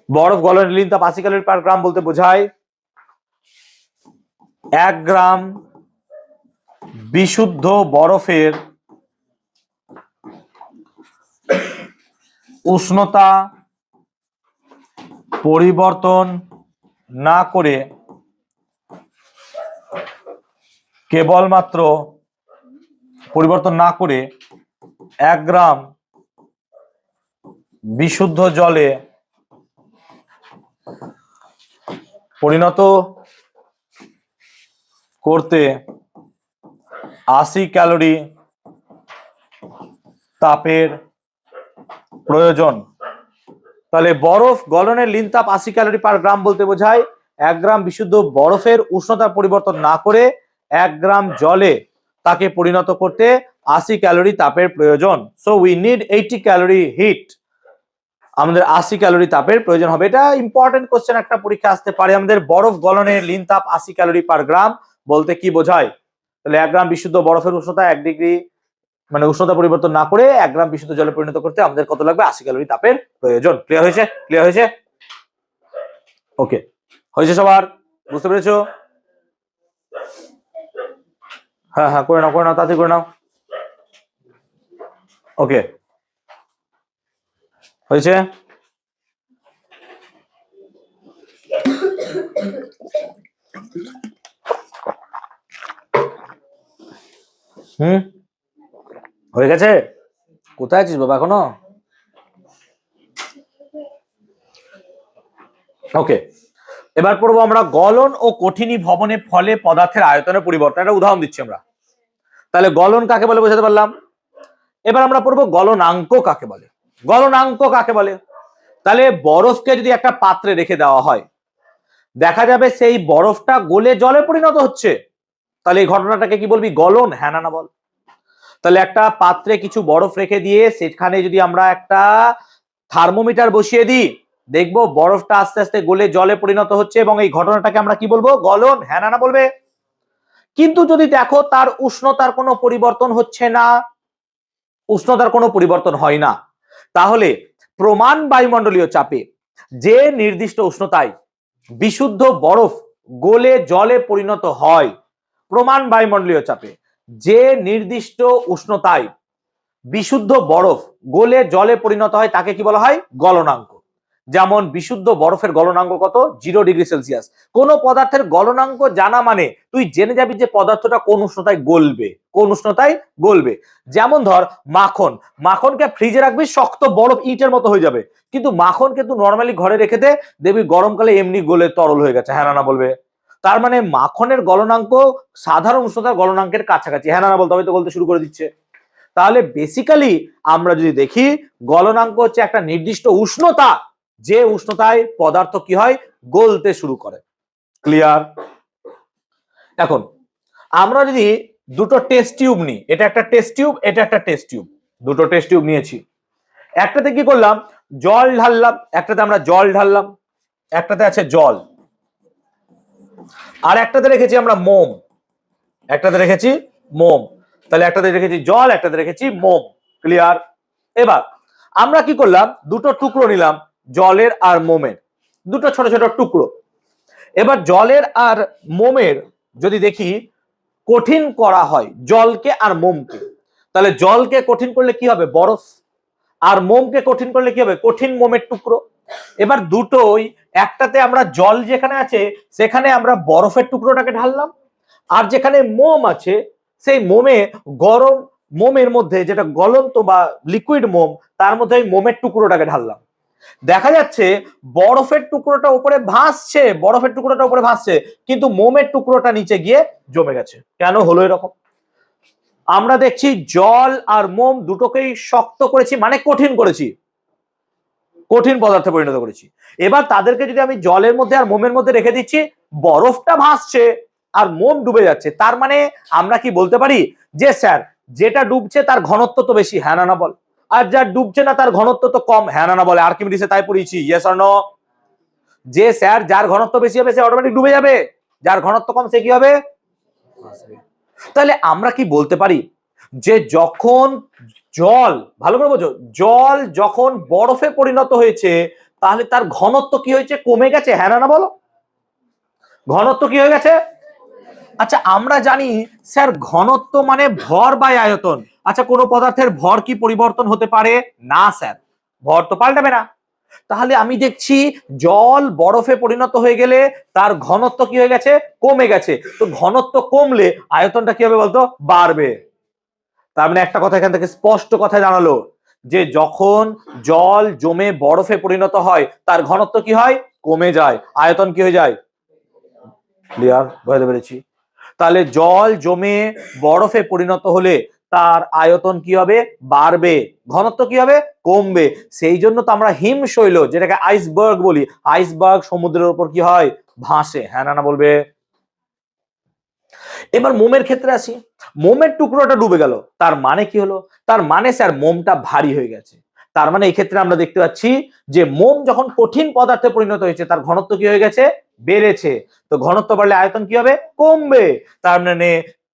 বরফ গলনের লীন তাপ 80 ক্যালোরি পার গ্রাম বলতে বোঝায় 1 গ্রাম বিশুদ্ধ বরফের উষ্ণতা পরিবর্তন না করে কেবলমাত্র 1 গ্রাম বিশুদ্ধ জলে পরিণত করতে 80 ক্যালোরি তাপের প্রয়োজন। তাহলে বরফ গলনের লীন তাপ 80 ক্যালোরি পার গ্রাম বলতে বোঝায় 1 গ্রাম বিশুদ্ধ বরফের উষ্ণতা পরিবর্তন না করে 1 গ্রাম জলে তাকে পরিণত করতে 80 ক্যালোরি তাপের প্রয়োজন। So we need 80 calorie heat. আমাদের 80 ক্যালোরি তাপের প্রয়োজন হবে। এটা ইম্পর্টেন্ট কোশ্চেন, একটা পরীক্ষা আসতে পারে। আমাদের বরফ গলনের লিন তাপ 80 ক্যালোরি পার গ্রাম বলতে কি বোঝায়? তাহলে 1 গ্রাম বিশুদ্ধ বরফের উষ্ণতা 1 ডিগ্রি মানে উষ্ণতা পরিবর্তন না করে 1 গ্রাম বিশুদ্ধ জলে পরিণত করতে আমাদের কত লাগবে? 80 ক্যালোরি তাপের প্রয়োজন। ক্লিয়ার হয়েছে? ক্লিয়ার হয়েছে? ওকে, হয়েছে সবার? বুঝতে পেরেছো? হ্যাঁ হ্যাঁ, করে নাও করে নাও, তাড়াতাড়ি করে নাও। ওকে, হয়েছে? হয়ে গেছে? কোথায় আছিস বাবা এখনো? ওকে, এবার পড়বো আমরা গলন ও কঠিনী ভবনের ফলে পদার্থের আয়তনের পরিবর্তন। একটা উদাহরণ দিচ্ছি আমরা। তাহলে গলন কাকে বলে বোঝাতে পারলাম। এবার আমরা পড়বো গলনাঙ্ক কাকে বলে। গলনাঙ্ক কাকে বলে? তাহলে বরফকে যদি একটা পাত্রে রেখে দেওয়া হয়, দেখা যাবে সেই বরফটা গলে জলে পরিণত হচ্ছে, তাহলে এই ঘটনাটাকে কি বলবি? গলন। হ্যাঁ না বল। তাহলে একটা পাত্রে কিছু বরফ রেখে দিয়ে সেখানে যদি আমরা একটা থার্মোমিটার বসিয়ে দিই, দেখবো বরফটা আস্তে আস্তে গলে জলে পরিণত হচ্ছে, এবং এই ঘটনাটাকে আমরা কি বলবো? গলন। হ্যাঁ না বলবে। কিন্তু যদি দেখো তার উষ্ণতার কোনো পরিবর্তন হচ্ছে না, উষ্ণতার কোনো পরিবর্তন হয় না, তাহলে প্রমাণ বায়ুমণ্ডলীয় চাপে যে নির্দিষ্ট উষ্ণতায় বিশুদ্ধ বরফ গলে জলে পরিণত হয়, প্রমাণ বায়ুমণ্ডলীয় চাপে যে নির্দিষ্ট উষ্ণতায় বিশুদ্ধ বরফ গলে জলে পরিণত হয় তাকে কি বলা হয়? গলনাঙ্ক। যেমন বিশুদ্ধ বরফের গলনাঙ্ক কত? 0 ডিগ্রি সেলসিয়াস। কোন পদার্থের গলনাঙ্ক জানা মানে তুই জেনে যাবি যে পদার্থটা কোন উষ্ণতায় গলবে, কোন উষ্ণতায় গলবে। যেমন ধর মাখন, মাখনকে ফ্রিজে রাখবি, শক্ত বরফ ইটের মতো হয়ে যাবে, কিন্তু মাখনকে তুই নর্মালি ঘরে রেখে দে, দেখবি গরমকালে এমনি গলে তরল হয়ে গেছে। হ্যাঁ না বলবে। তার মানে মাখনের গলনাঙ্ক সাধারণ উষ্ণতার গলনাঙ্কের কাছাকাছি। হ্যাঁ না বলতে হবে, তো গলতে শুরু করে দিচ্ছে। তাহলে বেসিক্যালি আমরা যদি দেখি, গলনাঙ্ক হচ্ছে একটা নির্দিষ্ট উষ্ণতা, যে উষ্ণতায় পদার্থ কি হয়? গলতে শুরু করে। ক্লিয়ার? এখন আমরা যদি দুটো টেস্ট টিউব নিই, এটা একটা টেস্ট টিউব, এটা একটা টেস্ট টিউব, দুটো টেস্ট টিউব নিয়েছি। একটাতে কি করলাম? জল ঢাললাম, একটাতে আমরা জল ঢাললাম, একটাতে আছে জল, আর একটাতে রেখেছি আমরা মোম, একটাতে রেখেছি মোম। তাহলে একটাতে রেখেছি জল, একটাতে রেখেছি মোম। ক্লিয়ার? এবার আমরা কি করলাম? দুটো টুকরো নিলাম, জলের আর মোমের, দুটো ছোট ছোট টুকরো। এবার জলের আর মোমের যদি দেখি কঠিন করা হয় জলকে আর মোমকে, তাহলে জলকে কঠিন করলে কি হবে? বরফ। আর মোমকে কঠিন করলে কি হবে? কঠিন মোমের টুকরো। এবার দুটোই, একটাতে আমরা জল যেখানে আছে সেখানে আমরা বরফের টুকরোটাকে ঢাললাম, আর যেখানে মোম আছে সেই মোমে গরম মোমের মধ্যে, যেটা গলন্ত বা লিকুইড মোম, তার মধ্যে ওই মোমের টুকরোটাকে ঢাললাম। দেখা যাচ্ছে বরফের টুকরোটা উপরে ভাসছে, বরফের টুকরোটা উপরে ভাসছে, কিন্তু মোমের টুকরোটা নিচে গিয়ে জমে গেছে। কেন হলো এরকম? আমরা দেখছি জল আর মোম দুটোকেই শক্ত করেছি, মানে কঠিন করেছি, কঠিন পদার্থে পরিণত করেছি। এবার তাদেরকে যদি আমি জলের মধ্যে আর মোমের মধ্যে রেখে দিচ্ছি, বরফটা ভাসছে আর মোম ডুবে যাচ্ছে। তার মানে আমরা কি বলতে পারি যে স্যার যেটা ডুবছে তার ঘনত্ব তো বেশি। হ্যাঁ না বল। আর যা ডুবছে না তার ঘনত্ব তো কম। হ্যাঁ না বলে। আর্কিমিডিসে তাই পড়িয়েছি। Yes or no? যে স্যার যার ঘনত্ব বেশি হবে সে অটোমেটিক ডুবে যাবে, যার ঘনত্ব কম সে কি হবে? তাহলে আমরা কি বলতে পারি যে যখন জল, ভালো করে বোঝো, জল যখন বরফে পরিণত হয়েছে তাহলে তার ঘনত্ব কি হয়েছে? কমে গেছে। হ্যাঁ না বলো? ঘনত্ব কি হয়ে গেছে? আচ্ছা, আমরা জানি স্যার ঘনত্ব মানে ভর বাই আয়তন। আচ্ছা, কোনো পদার্থের ভর কি পরিবর্তন হতে পারে? না স্যার, ভর তো পাল্টাবে না। তাহলে আমি দেখছি জল বরফে পরিণত হয়ে গেলে তার ঘনত্ব কি হয়ে গেছে? কমে গেছে। তো ঘনত্ব কমলে আয়তনটা কি হবে বলতো? বাড়বে। তার মানে একটা কথা এখান থেকে স্পষ্ট কথায় জানালো যে যখন জল জমে বরফে পরিণত হয় তার ঘনত্ব কি হয়? কমে যায়, আয়তন কি হয়ে যায়? ক্লিয়ার? বুঝতে পেরেছি। তাহলে জল জমে বরফে পরিণত হলে তার আয়তন কি হবে? বাড়বে, ঘনত্ব কি হবে? কমবে। সেই জন্য তো আমরা হিমশৈল, যেটাকে আইসবার্গ বলি, আইসবার্গ সমুদ্রের উপর কি হয়? ভাসে। হ্যাঁ না বলবে? এবার মোমের ক্ষেত্রে আসি, মোমের টুকরোটা ডুবে গেল, তার মানে কি হলো? তার মানে স্যার মোমটা ভারী হয়ে গেছে। তার মানে এই ক্ষেত্রে আমরা দেখতে পাচ্ছি যে মোম যখন কঠিন পদার্থে পরিণত হয়েছে তার ঘনত্ব কি হয়ে গেছে? বেড়েছে। তো ঘনত্ব বাড়লে আয়তন কি হবে? কমবে। তার মানে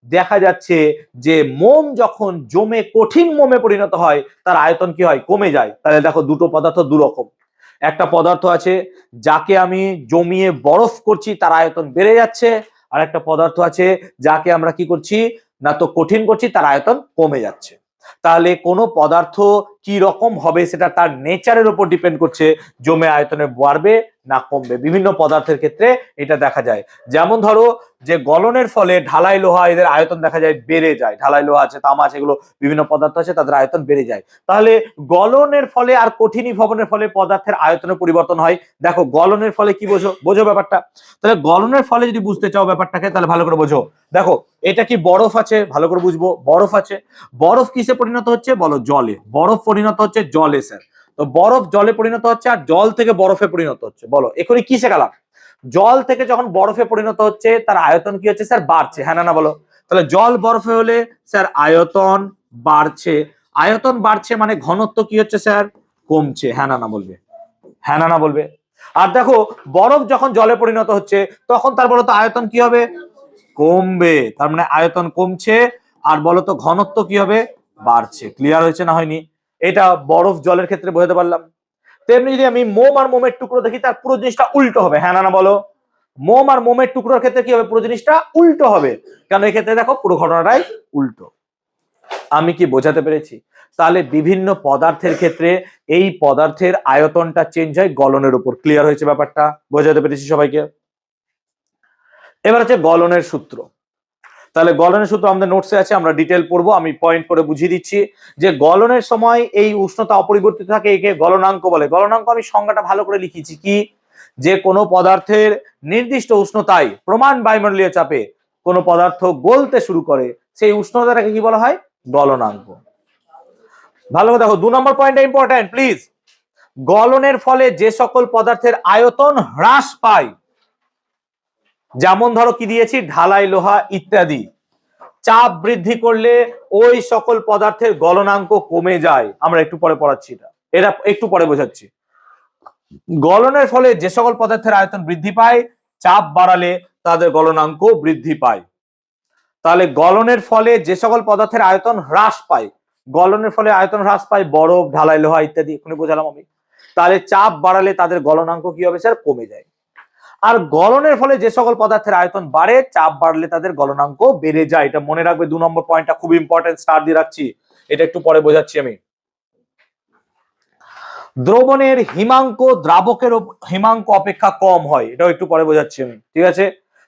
দেখা যাচ্ছে যে মোম যখন জমে কঠিন মোমে পরিণত হয় তার আয়তন কি হয়? কমে যায়। তাহলে দেখো দুটো পদার্থ দুরকম। একটা পদার্থ আছে যাকে আমি জমিয়ে বরফ করছি, তার আয়তন বেড়ে যাচ্ছে। আর একটা পদার্থ আছে যাকে আমরা কি করছি না তো কঠিন করছি, তার আয়তন কমে যাচ্ছে। তাহলে কোনো পদার্থ কি রকম হবে সেটা তার নেচারের উপর ডিপেন্ড করছে, জমে আয়তনে বাড়বে না কমবে। বিভিন্ন পদার্থের ক্ষেত্রে এটা দেখা যায়। যেমন ধরো যে গলনের ফলে ঢালাই লোহা, এদের আয়তন দেখা যায় বেড়ে যায়। ঢালাই লোহা আছে, তামা আছে, এগুলো বিভিন্ন পদার্থ আছে, তাদের আয়তন বেড়ে যায়। তাহলে গলনের ফলে আর কঠিনীভবনের ফলে পদার্থের আয়তনের পরিবর্তন হয়। দেখো গলনের ফলে কি বোঝো? বোঝো ব্যাপারটা? তাহলে গলনের ফলে যদি বুঝতে চাও ব্যাপারটাকে তাহলে ভালো করে বোঝো। দেখো এটা কি বরফ আছে, ভালো করে বুঝবো। বরফ আছে, বরফ কিসে পরিণত হচ্ছে বলো? জলে। বরফ পরিণত হচ্ছে জলে স্যার। তো বরফ জলে পরিণত হচ্ছে আর জল থেকে বরফে পরিণত হচ্ছে। বলো এখনই কি শেখালাম? জল থেকে যখন বরফে পরিণত হচ্ছে তার আয়তন কি হচ্ছে স্যার? বাড়ছে। হ্যাঁ না বলো? তাহলে জল বরফে হলে স্যার আয়তন বাড়ছে। আয়তন বাড়ছে মানে ঘনত্ব কি হচ্ছে স্যার? কমছে। হ্যাঁ না বলবে? হ্যাঁ না বলবে? আর দেখো বরফ যখন জলে পরিণত হচ্ছে তখন তার বলতো আয়তন কি হবে? কমবে। তার মানে আয়তন কমছে। আর বলতো ঘনত্ব কি হবে? বাড়ছে। ক্লিয়ার হয়েছে না হয়নি? এটা বরফ জলের ক্ষেত্রে বোঝাতে পারলাম। তেমনি যদি আমি মোম আর মোমের টুকরো দেখি তার পুরো জিনিসটা উল্টো হবে। হ্যাঁ না বলো? মোম আর মোমের টুকরোর ক্ষেত্রে কি হবে? পুরো জিনিসটা উল্টো হবে। কারণ এই ক্ষেত্রে দেখো পুরো ঘটনাটাই উল্টো। আমি কি বোঝাতে পেরেছি? তাহলে বিভিন্ন পদার্থের ক্ষেত্রে এই পদার্থের আয়তনটা চেঞ্জ হয় গলনের উপর। ক্লিয়ার হয়েছে ব্যাপারটা? বোঝাতে পেরেছি সবাইকে? এবার হচ্ছে গলনের সূত্র। তাহলে গলনের সূত্র আমাদের নোটসে আছে, আমরা ডিটেল পড়বো। আমি পয়েন্ট করে বুঝিয়ে দিচ্ছি যে গলনের সময় এই উষ্ণতা অপরিবর্তিত থাকে, একে গলনাঙ্ক বলে। গলনাঙ্ক আমি সংজ্ঞাটা ভালো করে লিখেছি কি, যে কোনো পদার্থের নির্দিষ্ট উষ্ণতায় প্রমাণ বায়ুমণ্ডলীয় চাপে কোনো পদার্থ গলতে শুরু করে সেই উষ্ণতাটাকে কি বলা হয়? গলনাঙ্ক। ভালো করে দেখো, 2 নম্বর পয়েন্টটা ইম্পর্টেন্ট প্লিজ। গলনের ফলে যে সকল পদার্থের আয়তন হ্রাস পায়, যেমন ধরো কি দিয়েছি, ঢালাই লোহা ইত্যাদি, চাপ বৃদ্ধি করলে ওই সকল পদার্থের গলনাঙ্ক কমে যায়। আমরা একটু পরে পড়াচ্ছি এটা একটু পরে বোঝাচ্ছি। গলনের ফলে যে সকল পদার্থের আয়তন বৃদ্ধি পায়, চাপ বাড়ালে তাদের গলনাঙ্ক বৃদ্ধি পায়। তাহলে গলনের ফলে যে সকল পদার্থের আয়তন হ্রাস পায়, গলনের ফলে আয়তন হ্রাস পায় বরফ, ঢালাই লোহা ইত্যাদি, এখনই বোঝালাম আমি। তাহলে চাপ বাড়ালে তাদের গলনাঙ্ক কি হবে স্যার? কমে যায়। আর গলনের ফলে যে সকল পদার্থের আয়তন বাড়ে, চাপ বাড়লে তাদের গলনাঙ্ক বেড়ে যায়। এটা মনে রাখবে, 2 নম্বর পয়েন্টটা খুব ইম্পর্টেন্ট, স্টার দিয়ে রাখছি। এটা একটু পরে বোঝাচ্ছি আমি। দ্রবণের হিমাঙ্ক দ্রাবকের হিমাঙ্ক অপেক্ষা কম হয়, এটাও একটু পরে বোঝাচ্ছি আমি। ঠিক আছে?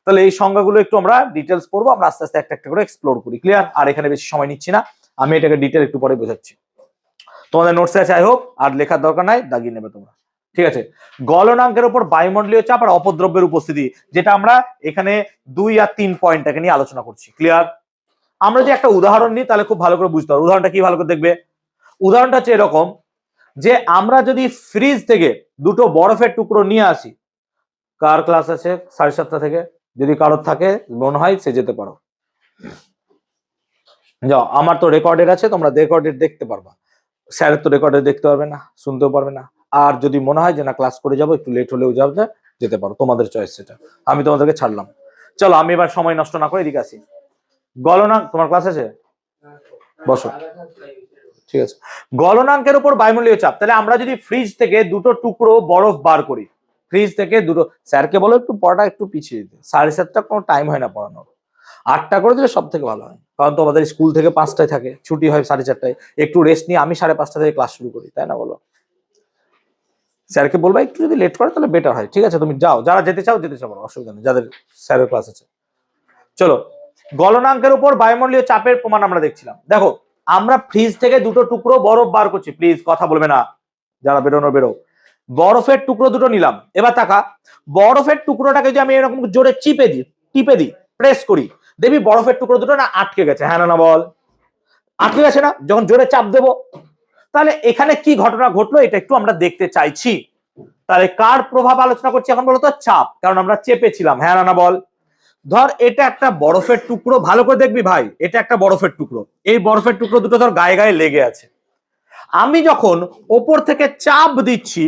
তাহলে এই সংজ্ঞাগুলো একটু আমরা ডিটেলস পড়বো, আমরা আস্তে আস্তে একটা একটা করে এক্সপ্লোর করি। ক্লিয়ার? আর এখানে বেশি সময় নিচ্ছি না, আমি এটাকে ডিটেল একটু পরে বোঝাচ্ছি। তোমাদের নোটসে আছে আই হোপ, আর লেখার দরকার নাই, দাগিয়ে নেবে তোমরা। ঠিক আছে? গলনাঙ্কের উপর বায়ুমণ্ডলীয় চাপ আর অপদ্রব্যের উপস্থিতি, যেটা আমরা এখানে 2 আর 3 পয়েন্টটাকে নিয়ে আলোচনা করছি। ক্লিয়ার? আমরা যদি একটা উদাহরণ নিই তাহলে খুব ভালো করে বুঝতে পারবো। উদাহরণটা কি ভালো করে দেখবে। উদাহরণটা হচ্ছে এরকম, যে আমরা যদি ফ্রিজ থেকে দুটো বরফের টুকরো নিয়ে আসি। কার ক্লাস আছে 7:30 থেকে? যদি কারোর থাকে মনে হয় সে যেতে পারো। যাও, আমার তো রেকর্ডেড আছে, তোমরা রেকর্ডেড দেখতে পারবা। স্যারের তো রেকর্ডেড দেখতে পারবে না, শুনতেও পারবে না। আর যদি মনে হয় যে না ক্লাস করে যাবো, একটু লেট হলেও যাবে, যেতে পারো, তোমাদের চয়েস সেটা। আমি তোমাদেরকে ছাড়লাম। চলো আমি এবার সময় নষ্ট না করে এদিকে আসি। গলনাঙ্ক, তোমার ক্লাস আছে? বসো। ঠিক আছে। গলনাঙ্কের উপর বায়ুমণ্ডলীয় চাপ। তাহলে আমরা যদি ফ্রিজ থেকে দুটো টুকরো বরফ বার করি, ফ্রিজ থেকে দুটো, স্যারকে বলো একটু পড়াটা একটু পিছিয়ে দিতে। 7:30 কোনো টাইম হয় না পড়ানোর, 8টা করে দিলে সব থেকে ভালো হয়। কারণ তোমাদের স্কুল থেকে 5টায় থাকে, ছুটি হয় 4:30টায়, একটু রেস্ট নিয়ে আমি 5:30 থেকে ক্লাস শুরু করি, তাই না বলো? স্যারকে বলবা একটু যদি লেট করে তাহলে বেটার হয়। ঠিক আছে? তুমি যাও, যারা যেতে চাও যেতে চাও, অসুবিধা নেই, যাদের স্যারের ক্লাস আছে। চলো, গলনাঙ্কের উপর বায়ুমণ্ডলীয় চাপের প্রমাণ আমরা দেখছিলাম। দেখো আমরা ফ্রিজ থেকে দুটো টুকরো বরফ বার করছি, প্লিজ কথা বলবে না, যারা বেরোনো বেরো। বরফের টুকরো দুটো নিলাম। এবার তাকা, বরফের টুকরোটাকে যদি আমি এরকম জোরে টিপে দিই, প্রেস করি, দেখবি বরফের টুকরো দুটো না আটকে গেছে। হ্যাঁ না বল? আটকে গেছে না যখন জোরে চাপ দেবো? তাহলে এখানে কি ঘটনা ঘটলো এটা একটু আমরা দেখতে চাইছি। তাহলে কার প্রভাব আলোচনা করছি এখন বলতো? চাপ, কারণ আমরা চেপেছিলাম। হ্যাঁ না বল? ধর এটা একটা বরফের টুকরো, ভালো করে দেখবি ভাই, এটা একটা বরফের টুকরো, এই বরফের টুকরো দুটো ধর গায়ে গায়ে লেগে আছে। আমি যখন ওপর থেকে চাপ দিচ্ছি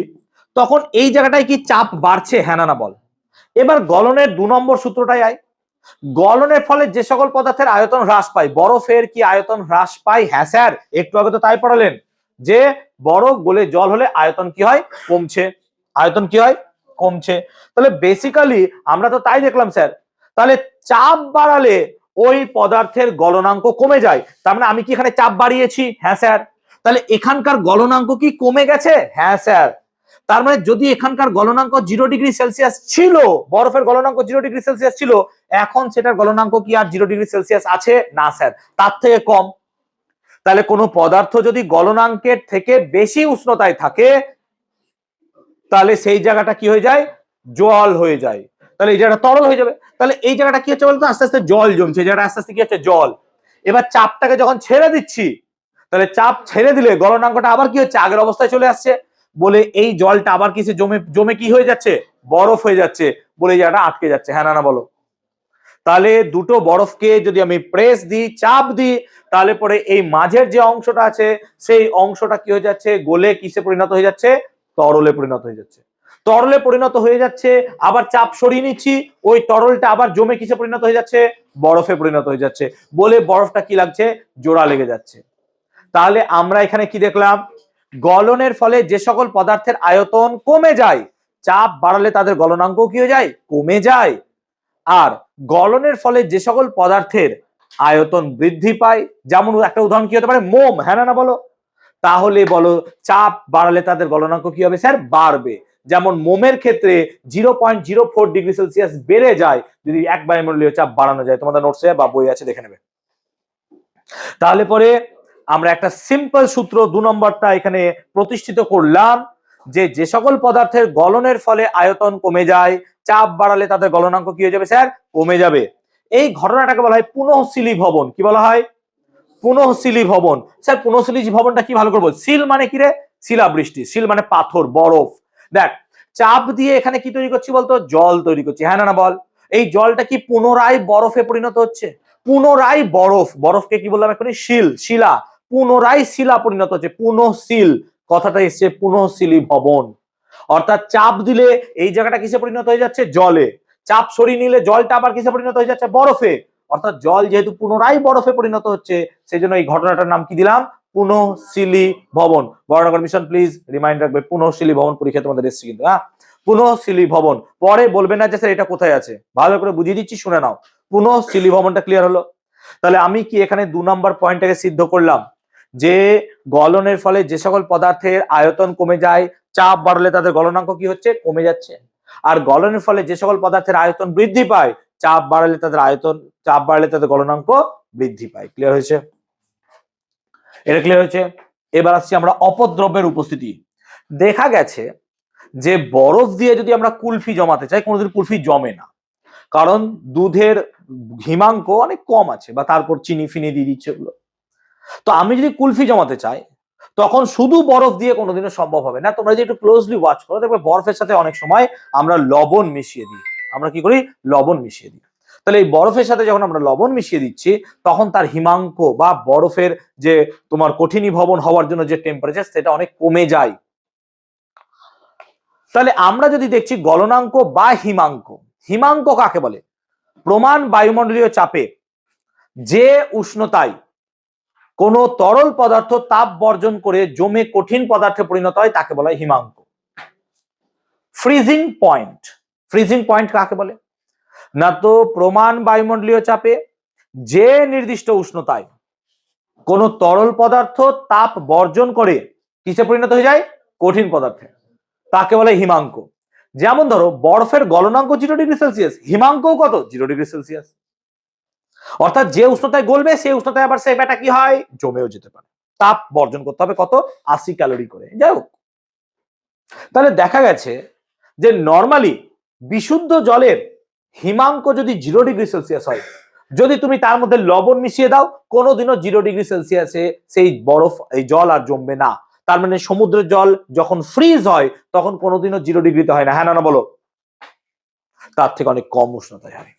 তখন এই জায়গাটায় কি চাপ বাড়ছে, হ্যাঁ না বল। এবার গলনের 2 নম্বর সূত্রটাই আয়। গলনের ফলে যে সকল পদার্থের আয়তন হ্রাস পায়, বরফের কি আয়তন হ্রাস পায়? হ্যাঁ স্যার, একটু আগে তো তাই পড়ালেন যে বরফ গলে জল হলে আয়তন কি হয়? কমছে। আয়তন কি হয়? কমছে। তাহলে বেসিক্যালি আমরা তো তাই দেখলাম স্যার। তাহলে চাপ বাড়ালে ওই পদার্থের গলনাঙ্ক কমে যায়, তার মানে আমি কি এখানে চাপ বাড়িয়েছি? হ্যাঁ স্যার। তাহলে এখানকার গলনাঙ্ক কি কমে গেছে? হ্যাঁ স্যার। তার মানে যদি এখানকার গলনাঙ্ক 0 ডিগ্রি সেলসিয়াস ছিল, বরফের গলনাঙ্ক 0 ডিগ্রি সেলসিয়াস ছিল, এখন সেটার গলনাঙ্ক কি আর 0 ডিগ্রি সেলসিয়াস আছে? না স্যার, তার থেকে কম। তাহলে কোনো পদার্থ যদি গলনাঙ্কের থেকে বেশি উষ্ণতায় থাকে তাহলে সেই জায়গাটা কি হয়ে যায়? জল হয়ে যায়। তাহলে এই জায়গাটা তরল হয়ে যাবে। তাহলে এই জায়গাটা কি হচ্ছে বলতো? আস্তে আস্তে জল জমছে, এই জায়গাটা আস্তে আস্তে কি হচ্ছে? জল। এবার চাপটাকে যখন ছেড়ে দিচ্ছি, তাহলে চাপ ছেড়ে দিলে গলনাঙ্কটা আবার কি হচ্ছে? আগের অবস্থায় চলে আসছে। বলে এই জলটা আবার কিসে জমে জমে কি হয়ে যাচ্ছে? বরফ হয়ে যাচ্ছে। বলে এই জায়গাটা আটকে যাচ্ছে। হ্যাঁ না বলো। তাহলে দুটো বরফকে যদি আমি প্রেস দিই, চাপ দিই, তাহলে পরে এই মাঝের যে অংশটা আছে সেই অংশটা কি হয়ে যাচ্ছে? গলে কিসে পরিণত হয়ে যাচ্ছে? তরলে পরিণত হয়ে যাচ্ছে। তরলে পরিণত হয়ে যাচ্ছে, আবার চাপ সরিয়ে নিচ্ছি, ওই তরলটা আবার জমে কিসে পরিণত হয়ে যাচ্ছে? বরফে পরিণত হয়ে যাচ্ছে। বলে বরফটা কি লাগছে? জোড়া লেগে যাচ্ছে। তাহলে আমরা এখানে কি দেখলাম? গলনের ফলে যে সকল পদার্থের আয়তন কমে যায়, চাপ বাড়ালে তাদের গলনাঙ্ক কি হয়ে যায়? কমে যায়। আর গলনের ফলে যে সকল পদার্থের আয়তন বৃদ্ধি পায়, যেমন একটা উদাহরণ কি হতে পারে? মোম। হ্যাঁ না বলো। তাহলে বলো চাপ বাড়ালে তাদের গলনাঙ্ক কি হবে স্যার? বাড়বে। যেমন মোমের ক্ষেত্রে 0.04 ডিগ্রি সেলসিয়াস বেড়ে যায় যদি 1 বায়ুমণ্ডলীয় চাপ বাড়ানো যায়। তোমাদের নোটসে বা বই আছে, দেখে নেবে। তাহলে পরে আমরা একটা সিম্পল সূত্র 2 নম্বরটা এখানে প্রতিষ্ঠিত করলাম যে যে সকল পদার্থের গলনের ফলে আয়তন কমে যায়, চাপ বাড়ালে তাদের গলনাঙ্ক কি হয়ে যাবে স্যার? কমে যাবে। এই ঘটনাটাকে বলা হয় পুনঃশীলী ভবন। কি বলা হয়? পুনঃশীলী ভবন। স্যার পুনঃশীলী ভবনটা কি ভালো করে বল। শিল মানে কি রে? শিলাবৃষ্টি। শিল মানে পাথর, বরফ। দেখ, চাপ দিয়ে এখানে কি তৈরি করছি বলতো? জল তৈরি করছি। হ্যাঁ না বল। এই জলটা কি পুনরায় বরফে পরিণত হচ্ছে? পুনরায় বরফ, বরফকে কি বললাম এখনই? শিল, শিলা। পুনরায় শিলা পরিণত হচ্ছে, পুনঃশীল। কথাটা এসছে পুনঃশীলী ভবন। অর্থাৎ চাপ দিলে এই জায়গাটা কিসে পরিণত হয়ে যাচ্ছে? জলে। চাপ সরিয়ে নিলে জলটা আবার কিসে পরিণত হয়ে যাচ্ছে? বরফে। অর্থাৎ জল যেহেতু পুনরায় বরফে পরিণত হচ্ছে, সেই জন্য এই ঘটনাটার নাম কি দিলাম? পুনঃশীলী ভবন। বর্ণনগর মিশন প্লিজ রিমাইন্ড রাখবে, পুনঃশীলী ভবন পরীক্ষা তোমাদের এসছে কিন্তু। হ্যাঁ, পুনঃশীলী ভবন। পরে বলবে না যে স্যার এটা কোথায় আছে, ভালো করে বুঝিয়ে দিচ্ছি, শুনে নাও। পুনঃশীলী ভবনটা ক্লিয়ার হলো। তাহলে আমি কি এখানে 2 নম্বর পয়েন্টটাকে সিদ্ধ করলাম যে গলনের ফলে যে সকল পদার্থের আয়তন কমে যায়, চাপ বাড়লে তাদের গলনাঙ্ক কি হচ্ছে? কমে যাচ্ছে। আর গলনের ফলে যে সকল পদার্থের আয়তন বৃদ্ধি পায়, চাপ বাড়লে তাদের গলনাঙ্ক বৃদ্ধি পায়। ক্লিয়ার হয়েছে? এটা ক্লিয়ার হয়েছে। এবার আসছি আমরা অপদ্রব্যের উপস্থিতি। দেখা গেছে যে বরফ দিয়ে যদি আমরা কুলফি জমাতে চাই, কোনোদিন কুলফি জমে না, কারণ দুধের হিমাঙ্ক অনেক কম আছে, বা তারপর চিনি ফিনি দিয়ে দিচ্ছে ওগুলো। তো আমি যদি কুলফি জমাতে চাই তখন শুধু বরফ দিয়ে কোনোদিনও সম্ভব হবে না। তোমরা যদি একটু ক্লোজলি ওয়াচ করো দেখবে বরফের সাথে অনেক সময় আমরা লবণ মিশিয়ে দিই। আমরা কি করি? লবণ মিশিয়ে দিই। তাহলে এই বরফের সাথে যখন আমরা লবণ মিশিয়ে দিচ্ছি তখন তার হিমাঙ্ক বা বরফের যে তোমার কঠিনীভবন হওয়ার জন্য যে টেম্পারেচার, সেটা অনেক কমে যায়। তাহলে আমরা যদি দেখছি গলনাঙ্ক বা হিমাঙ্ক, হিমাঙ্ক কাকে বলে? প্রমাণ বায়ুমণ্ডলীয় চাপে যে উষ্ণতায় কোন তরল পদার্থ তাপ বর্জন করে জমে কঠিন পদার্থে পরিণত হয় তাকে বলা হয় Himank. Freezing point, freezing point কাকে বলে? না তো প্রমাণ বায়ুমণ্ডলীয় চাপে যে নির্দিষ্ট উষ্ণতায় কোন তরল পদার্থ তাপ বর্জন করে কিসে পরিণত হয়ে যায়? কঠিন পদার্থে, তাকে বলে হিমাঙ্ক। যেমন ধরো বরফের গলনাঙ্ক 0 ডিগ্রি সেলসিয়াস, হিমাঙ্কও কত? 0 ডিগ্রি সেলসিয়াস। অর্থাৎ যে উষ্ণতায় গলবে সেই উষ্ণতায় আবার সেই ব্যাটা কি হয়? জমেও যেতে পারে। তাপ বর্জন করতে হবে কত? 80 ক্যালোরি করে। যাই হোক, তাহলে দেখা গেছে যে নরমালি বিশুদ্ধ জলের হিমাঙ্ক যদি 0 ডিগ্রি সেলসিয়াস হয়, যদি তুমি তার মধ্যে লবণ মিশিয়ে দাও কোনোদিনও 0 ডিগ্রি সেলসিয়াসে সেই বরফ, এই জল আর জমবে না। তার মানে সমুদ্রের জল যখন ফ্রিজ হয় তখন কোনোদিনও 0 ডিগ্রিতে হয় না। হ্যাঁ না বলো? তার থেকে অনেক কম উষ্ণতায় হয়।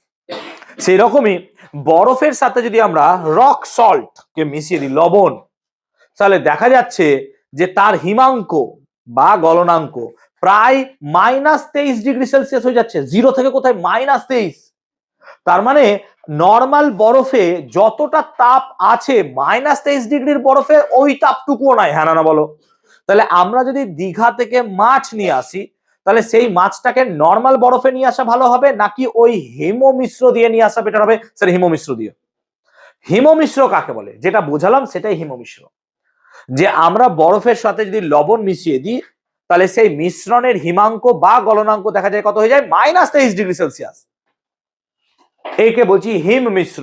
সেই রকমই বরফের সাথে যদি আমরা রক সল্ট কে মিশিয়ে দিই, লবণ, তাহলে দেখা যাচ্ছে যে তার হিমাঙ্ক বা গলনাঙ্ক প্রায় -23 ডিগ্রি সেলসিয়াস হয়ে যাচ্ছে। 0 থেকে কোথায় -23। তার মানে নর্মাল বরফে যতটা তাপ আছে -23 ডিগ্রির বরফে ওই তাপটুকুও নাই, হ্যাঁ না বলো? তাহলে আমরা যদি দীঘা থেকে মাছ নিয়ে আসি, তাহলে সেই মাছটাকে নর্মাল বরফে নিয়ে আসা ভালো হবে নাকি ওই হিমমিশ্র দিয়ে নিয়ে আসা বেটার হবে? স্যার হিমমিশ্র দিয়ে। হিমমিশ্র কাকে বলে? যেটা বোঝালাম সেটাই হিমমিশ্র। যে আমরা বরফের সাথে যদি লবণ মিশিয়ে দিই, তাহলে সেই মিশ্রণের হিমাঙ্ক বা গলনাঙ্ক দেখা যায় কত হয়ে যায়? -23 ডিগ্রি সেলসিয়াস। একে বলছি হিম মিশ্র।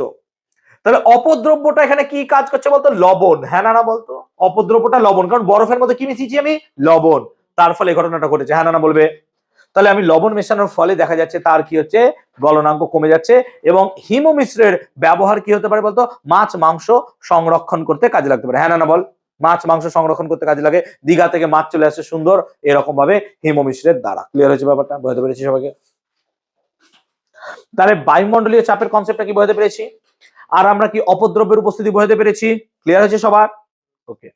তাহলে অপদ্রব্যটা এখানে কি কাজ করছে বলতো? লবণ, হ্যাঁ না বলতো? অপদ্রব্যটা লবণ, কারণ বরফের মধ্যে কি মিশিয়েছি আমি? লবণ। তার ফলে এই ঘটনাটা ঘটেছে, হ্যাঁ না বলবে? তাহলে আমি লবণ মেশানোর ফলে দেখা যাচ্ছে তার কি হচ্ছে? গলনাঙ্ক কমে যাচ্ছে। এবং হিম মিশ্রের ব্যবহার কি হতে পারে বলতো? মাছ মাংস সংরক্ষণ করতে কাজে লাগতে পারে, হ্যাঁ না বল? মাছ মাংস সংরক্ষণ করতে কাজে লাগে। দীঘা থেকে মাছ চলে আসে সুন্দর এরকম ভাবে হিম মিশ্রের দ্বারা। ক্লিয়ার হয়েছে ব্যাপারটা? বুঝতে পেরেছি সবাইকে? তাহলে বায়ুমণ্ডলীয় চাপের কনসেপ্টটা কি বুঝতে পেরেছি? আর আমরা কি অপদ্রব্যের উপস্থিতি বুঝতে পেরেছি? ক্লিয়ার হয়েছে সবার? ওকে।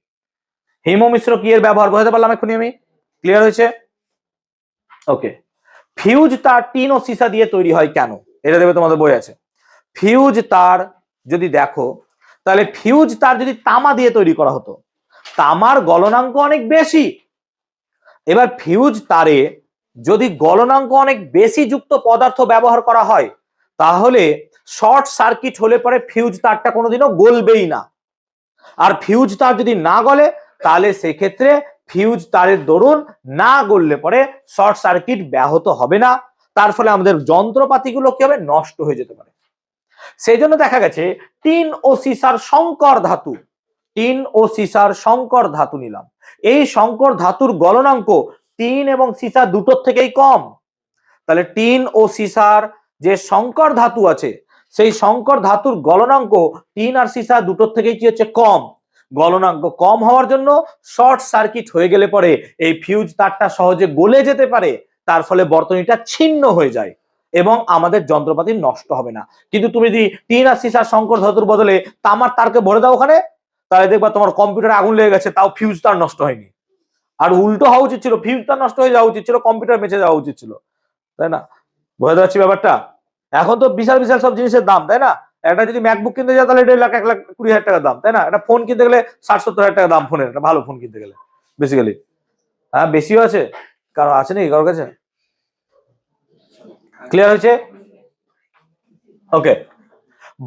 হিম মিশ্র কি এর ব্যবহার বুঝতে পারলাম এক্ষুনি আমি? ক্লিয়ার হয়েছে? ওকে। ফিউজ তার টিন ও সীসা দিয়ে তৈরি হয় কেন? এটা দেবে তোমাদের বই আছে। ফিউজ তার যদি দেখো, তাহলে ফিউজ তার যদি তামা দিয়ে তৈরি করা হতো, তামার গলনাঙ্ক অনেক বেশি। এবার ফিউজ তারে যদি গলনাঙ্ক অনেক বেশি যুক্ত পদার্থ ব্যবহার করা হয়, তাহলে শর্ট সার্কিট হলে পরে ফিউজ তারটা কোনোদিনও গলবেই না। আর ফিউজ তার যদি না গলে, তাহলে সেক্ষেত্রে ফিউজ তারের দরুন না গললে পরে শর্ট সার্কিট ব্যাহত হবে না। তার ফলে আমাদের যন্ত্রপাতিগুলো কি হবে? নষ্ট হয়ে যেতে পারে। সেই জন্য দেখা গেছে টিন ও সিসার সংকর ধাতু, টিন ও সিসার সংকর ধাতু নিলাম। এই সংকর ধাতুর গলনাঙ্ক টিন এবং সিসা দুটোর থেকেই কম। তাহলে টিন ও সিসার যে সংকর ধাতু আছে, সেই সংকর ধাতুর গলনাঙ্ক টিন আর সিসা দুটোর থেকেই কি হচ্ছে? কম। গলনাঙ্ক কম হওয়ার জন্য শর্ট সার্কিট হয়ে গেলে পরে এই ফিউজ তারটা সহজে গলে যেতে পারে। তার ফলে বর্তনীটা ছিন্ন হয়ে যায় এবং আমাদের যন্ত্রপাতি নষ্ট হবে না। কিন্তু তুমি যদি টিন আর সিসার সংকর ধাতুর বদলে তামার তারকে ভরে দাও ওখানে, তাহলে দেখবা তোমার কম্পিউটারে আগুন লেগে গেছে, তাও ফিউজ তার নষ্ট হয়নি। আর উল্টো হওয়া উচিত ছিল, ফিউজ তার নষ্ট হয়ে যাওয়া উচিত ছিল, কম্পিউটার বেঁচে যাওয়া উচিত ছিল, তাই না? বুঝতে পারছি ব্যাপারটা? এখন তো বিশাল বিশাল সব জিনিসের দাম, তাই না? একটা যদি ম্যাকবুক কিনতে যায় তাহলে 1.5 লাখ 1,20,000 টাকা দাম, তাই না? একটা ফোন কিনতে গেলে 60-70 হাজার টাকা দাম ফোনের, একটা ভালো ফোন কিনতে গেলে বেসিক্যালি। হ্যাঁ, বেশিও আছে, কারো আছে নাকি কারোর কাছে? ক্লিয়ার হয়েছে? ওকে।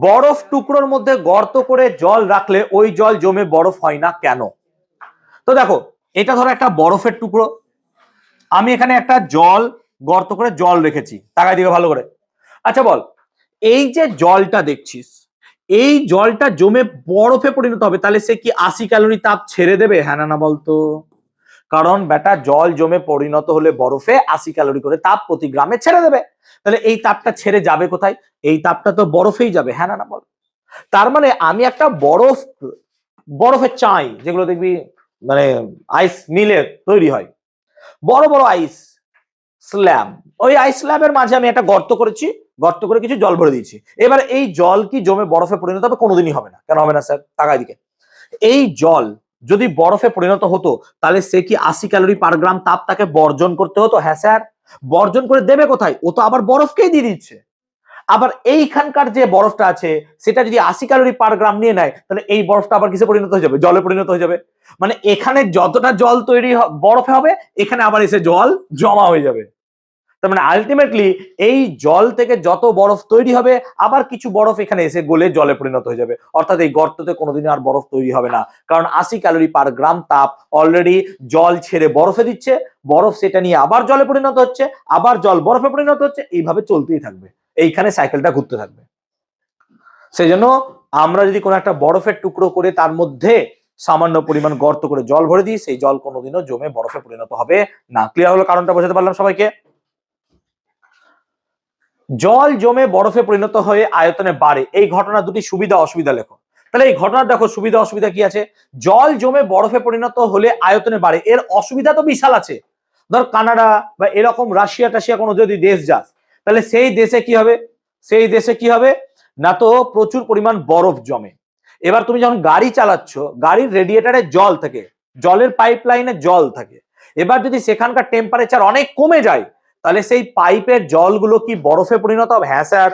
বরফ টুকরোর মধ্যে গর্ত করে জল রাখলে ওই জল জমে বরফ হয় না কেন? তো দেখো, এটা ধরো একটা বরফের টুকরো, আমি এখানে একটা জল গর্ত করে জল রেখেছি, তাকাই দিকে ভালো করে। আচ্ছা বল, এই যে জলটা দেখছিস, এই জলটা জমে বরফে পরিণত হবে, তাহলে সে কি 80 ক্যালোরি তাপ ছেড়ে দেবে, হ্যাঁ না বলতো? কারণ বেটা জল জমে পরিণত হলে বরফে 80 ক্যালোরি করে তাপ প্রতি গ্রামে ছেড়ে দেবে। তাহলে এই তাপটা ছেড়ে যাবে কোথায়? এই তাপটা তো বরফেই যাবে, হ্যাঁ না বল? তার মানে আমি একটা বরফের চাই, যেগুলো দেখবি মানে আইস মিলে তৈরি হয়, বড় বড় আইস স্ল্যাব, ওই আইস স্ল্যাবের মাঝে আমি একটা গর্ত করেছি, গর্ত করে কিছু জল ভরে দিয়েছি। এবার এই জল কি জমে বরফে পরিণত হবে? কোনোদিনই হবে না। কেন হবে না স্যার? তাকায় দিকে। এই জল যদি বরফে পরিণত হতো, তাহলে সে কি 80 ক্যালোরি/গ্রাম তাপ তাকে বর্জন করতে হতো? হ্যাঁ স্যার। বর্জন করে দেবে কোথায়? ও তো আবার বরফকেই দিয়ে দিচ্ছে। আবার এইখানকার যে বরফটা আছে, সেটা যদি 80 ক্যালোরি/গ্রাম নিয়ে নেয়, তাহলে এই বরফটা আবার কিসে পরিণত হয়ে যাবে? জলে পরিণত হয়ে যাবে। মানে এখানে যতটা জল তৈরি বরফে হবে, এখানে আবার এসে জল জমা হয়ে যাবে। তার মানে আলটিমেটলি এই জল থেকে যত বরফ তৈরি হবে, আবার কিছু বরফ এখানে এসে গলে জলে পরিণত হয়ে যাবে। অর্থাৎ এই গর্ততে কোনোদিন আর বরফ তৈরি হবে না, কারণ 80 ক্যালোরি/গ্রাম তাপ অলরেডি জল ছেড়ে বরফে দিচ্ছে, বরফ সেটা নিয়ে আবার জলে পরিণত হচ্ছে, আবার জল বরফে পরিণত হচ্ছে, এইভাবে চলতেই থাকবে, এইখানে সাইকেলটা ঘুরতে থাকবে। সেই জন্য আমরা যদি কোনো একটা বরফের টুকরো করে তার মধ্যে সামান্য পরিমাণ গর্ত করে জল ভরে দিই, সেই জল কোনোদিনও জমে বরফে পরিণত হবে না। ক্লিয়ার হলো? কারণটা বোঝাতে পারলাম সবাইকে? জল জমে বরফে পরিণত হয়ে আয়তনে বাড়ে, এই ঘটনা দুটি সুবিধা অসুবিধা লেখো। তাহলে এই ঘটনা দেখো, সুবিধা অসুবিধা কি আছে? জল জমে বরফে পরিণত হলে আয়তনে বাড়ে, এর অসুবিধা তো বিশাল আছে। ধর কানাডা বা এরকম রাশিয়া টাশিয়া কোনো যদি দেশ যাস, তাহলে সেই দেশে কি হবে? সেই দেশে কি হবে না, তো প্রচুর পরিমাণ বরফ জমে। এবার তুমি যখন গাড়ি চালাচ্ছ, গাড়ির রেডিয়েটারে জল থাকে, জলের পাইপ লাইনে জল থাকে। এবার যদি সেখানকার টেম্পারেচার অনেক কমে যায়, তাহলে সেই পাইপের জলগুলো কি বরফে পরিণত হবে? হ্যাঁ স্যার।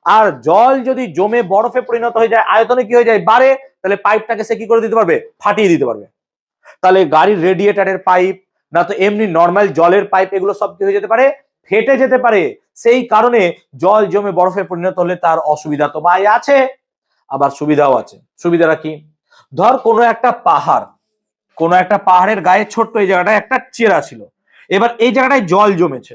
আর জল যদি জমে বরফে পরিণত হয়ে যায়, আয়তনে কি হয়ে যায়? বাড়ে। তাহলে পাইপটাকে সে কি করে দিতে পারবে? ফাটিয়ে দিতে পারবে। তাহলে গাড়ির রেডিয়েটারের পাইপ, না তো এমনি নর্মাল জলের পাইপ, এগুলো সব কি হয়ে যেতে পারে? ফেটে যেতে পারে। সেই কারণে জল জমে বরফে পরিণত হলে তার অসুবিধা তো ভাই আছে, আবার সুবিধাও আছে। সুবিধাটা কি? ধর কোনো একটা পাহাড়ের গায়ে ছোট্ট এই জায়গাটায় একটা চেরা ছিল। এবার এই জায়গাটায় জল জমেছে।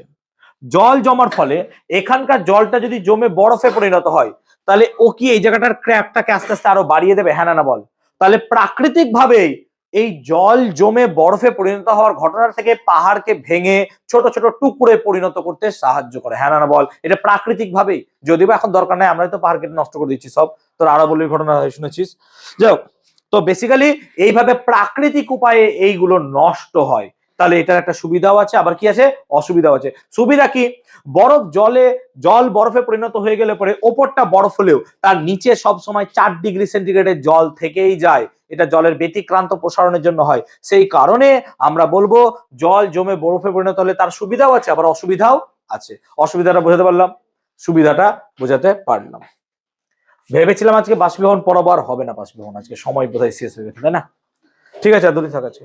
জল জমার ফলে এখানকার জলটা যদি জমে বরফে পরিণত হয়, তাহলে ও কি এই জায়গাটার ক্র্যাকটাকে আস্তে আস্তে আরো বাড়িয়ে দেবে? হ্যাঁ না বল? তাহলে প্রাকৃতিক ভাবেই এই জল জমে বরফে পরিণত হওয়ার ঘটনা থেকে পাহাড়কে ভেঙে ছোট ছোট টুকরে পরিণত করতে সাহায্য করে। হ্যাঁ না বল? এটা প্রাকৃতিক ভাবেই, যদিও এখন দরকার নাই, আমরাই তো পাহাড় কেটে নষ্ট করে দিচ্ছি সব। তোর আরাবল্লীর ঘটনা শুনেছিস। যাই হোক, তো বেসিক্যালি এইভাবে প্রাকৃতিক উপায়ে এইগুলো নষ্ট হয়। তাহলে এটার একটা সুবিধাও আছে, আবার কি আছে? অসুবিধাও আছে। সুবিধা কি? জল বরফে পরিণত হয়ে গেলে পরে ওপরটা বরফ হলেও তার নিচে সব সময় 4 ডিগ্রি সেন্টিগ্রেডের জল থেকেই যায়। এটা জলের ব্যতিক্রান্ত প্রসারণের জন্য হয়। সেই কারণে আমরা বলবো জল জমে বরফে পরিণত হলে তার সুবিধাও আছে, আবার অসুবিধাও আছে। অসুবিধাটা বোঝাতে পারলাম, সুবিধাটা বোঝাতে পারলাম। ভেবেছিলাম আজকে বাষ্পীভবন পড়াবার হবে না, বাষ্পীভবন আজকে সময় বোধহয় শেষ হয়ে গেছে, তাই না? ঠিক আছে, দূরে থাকা আছে।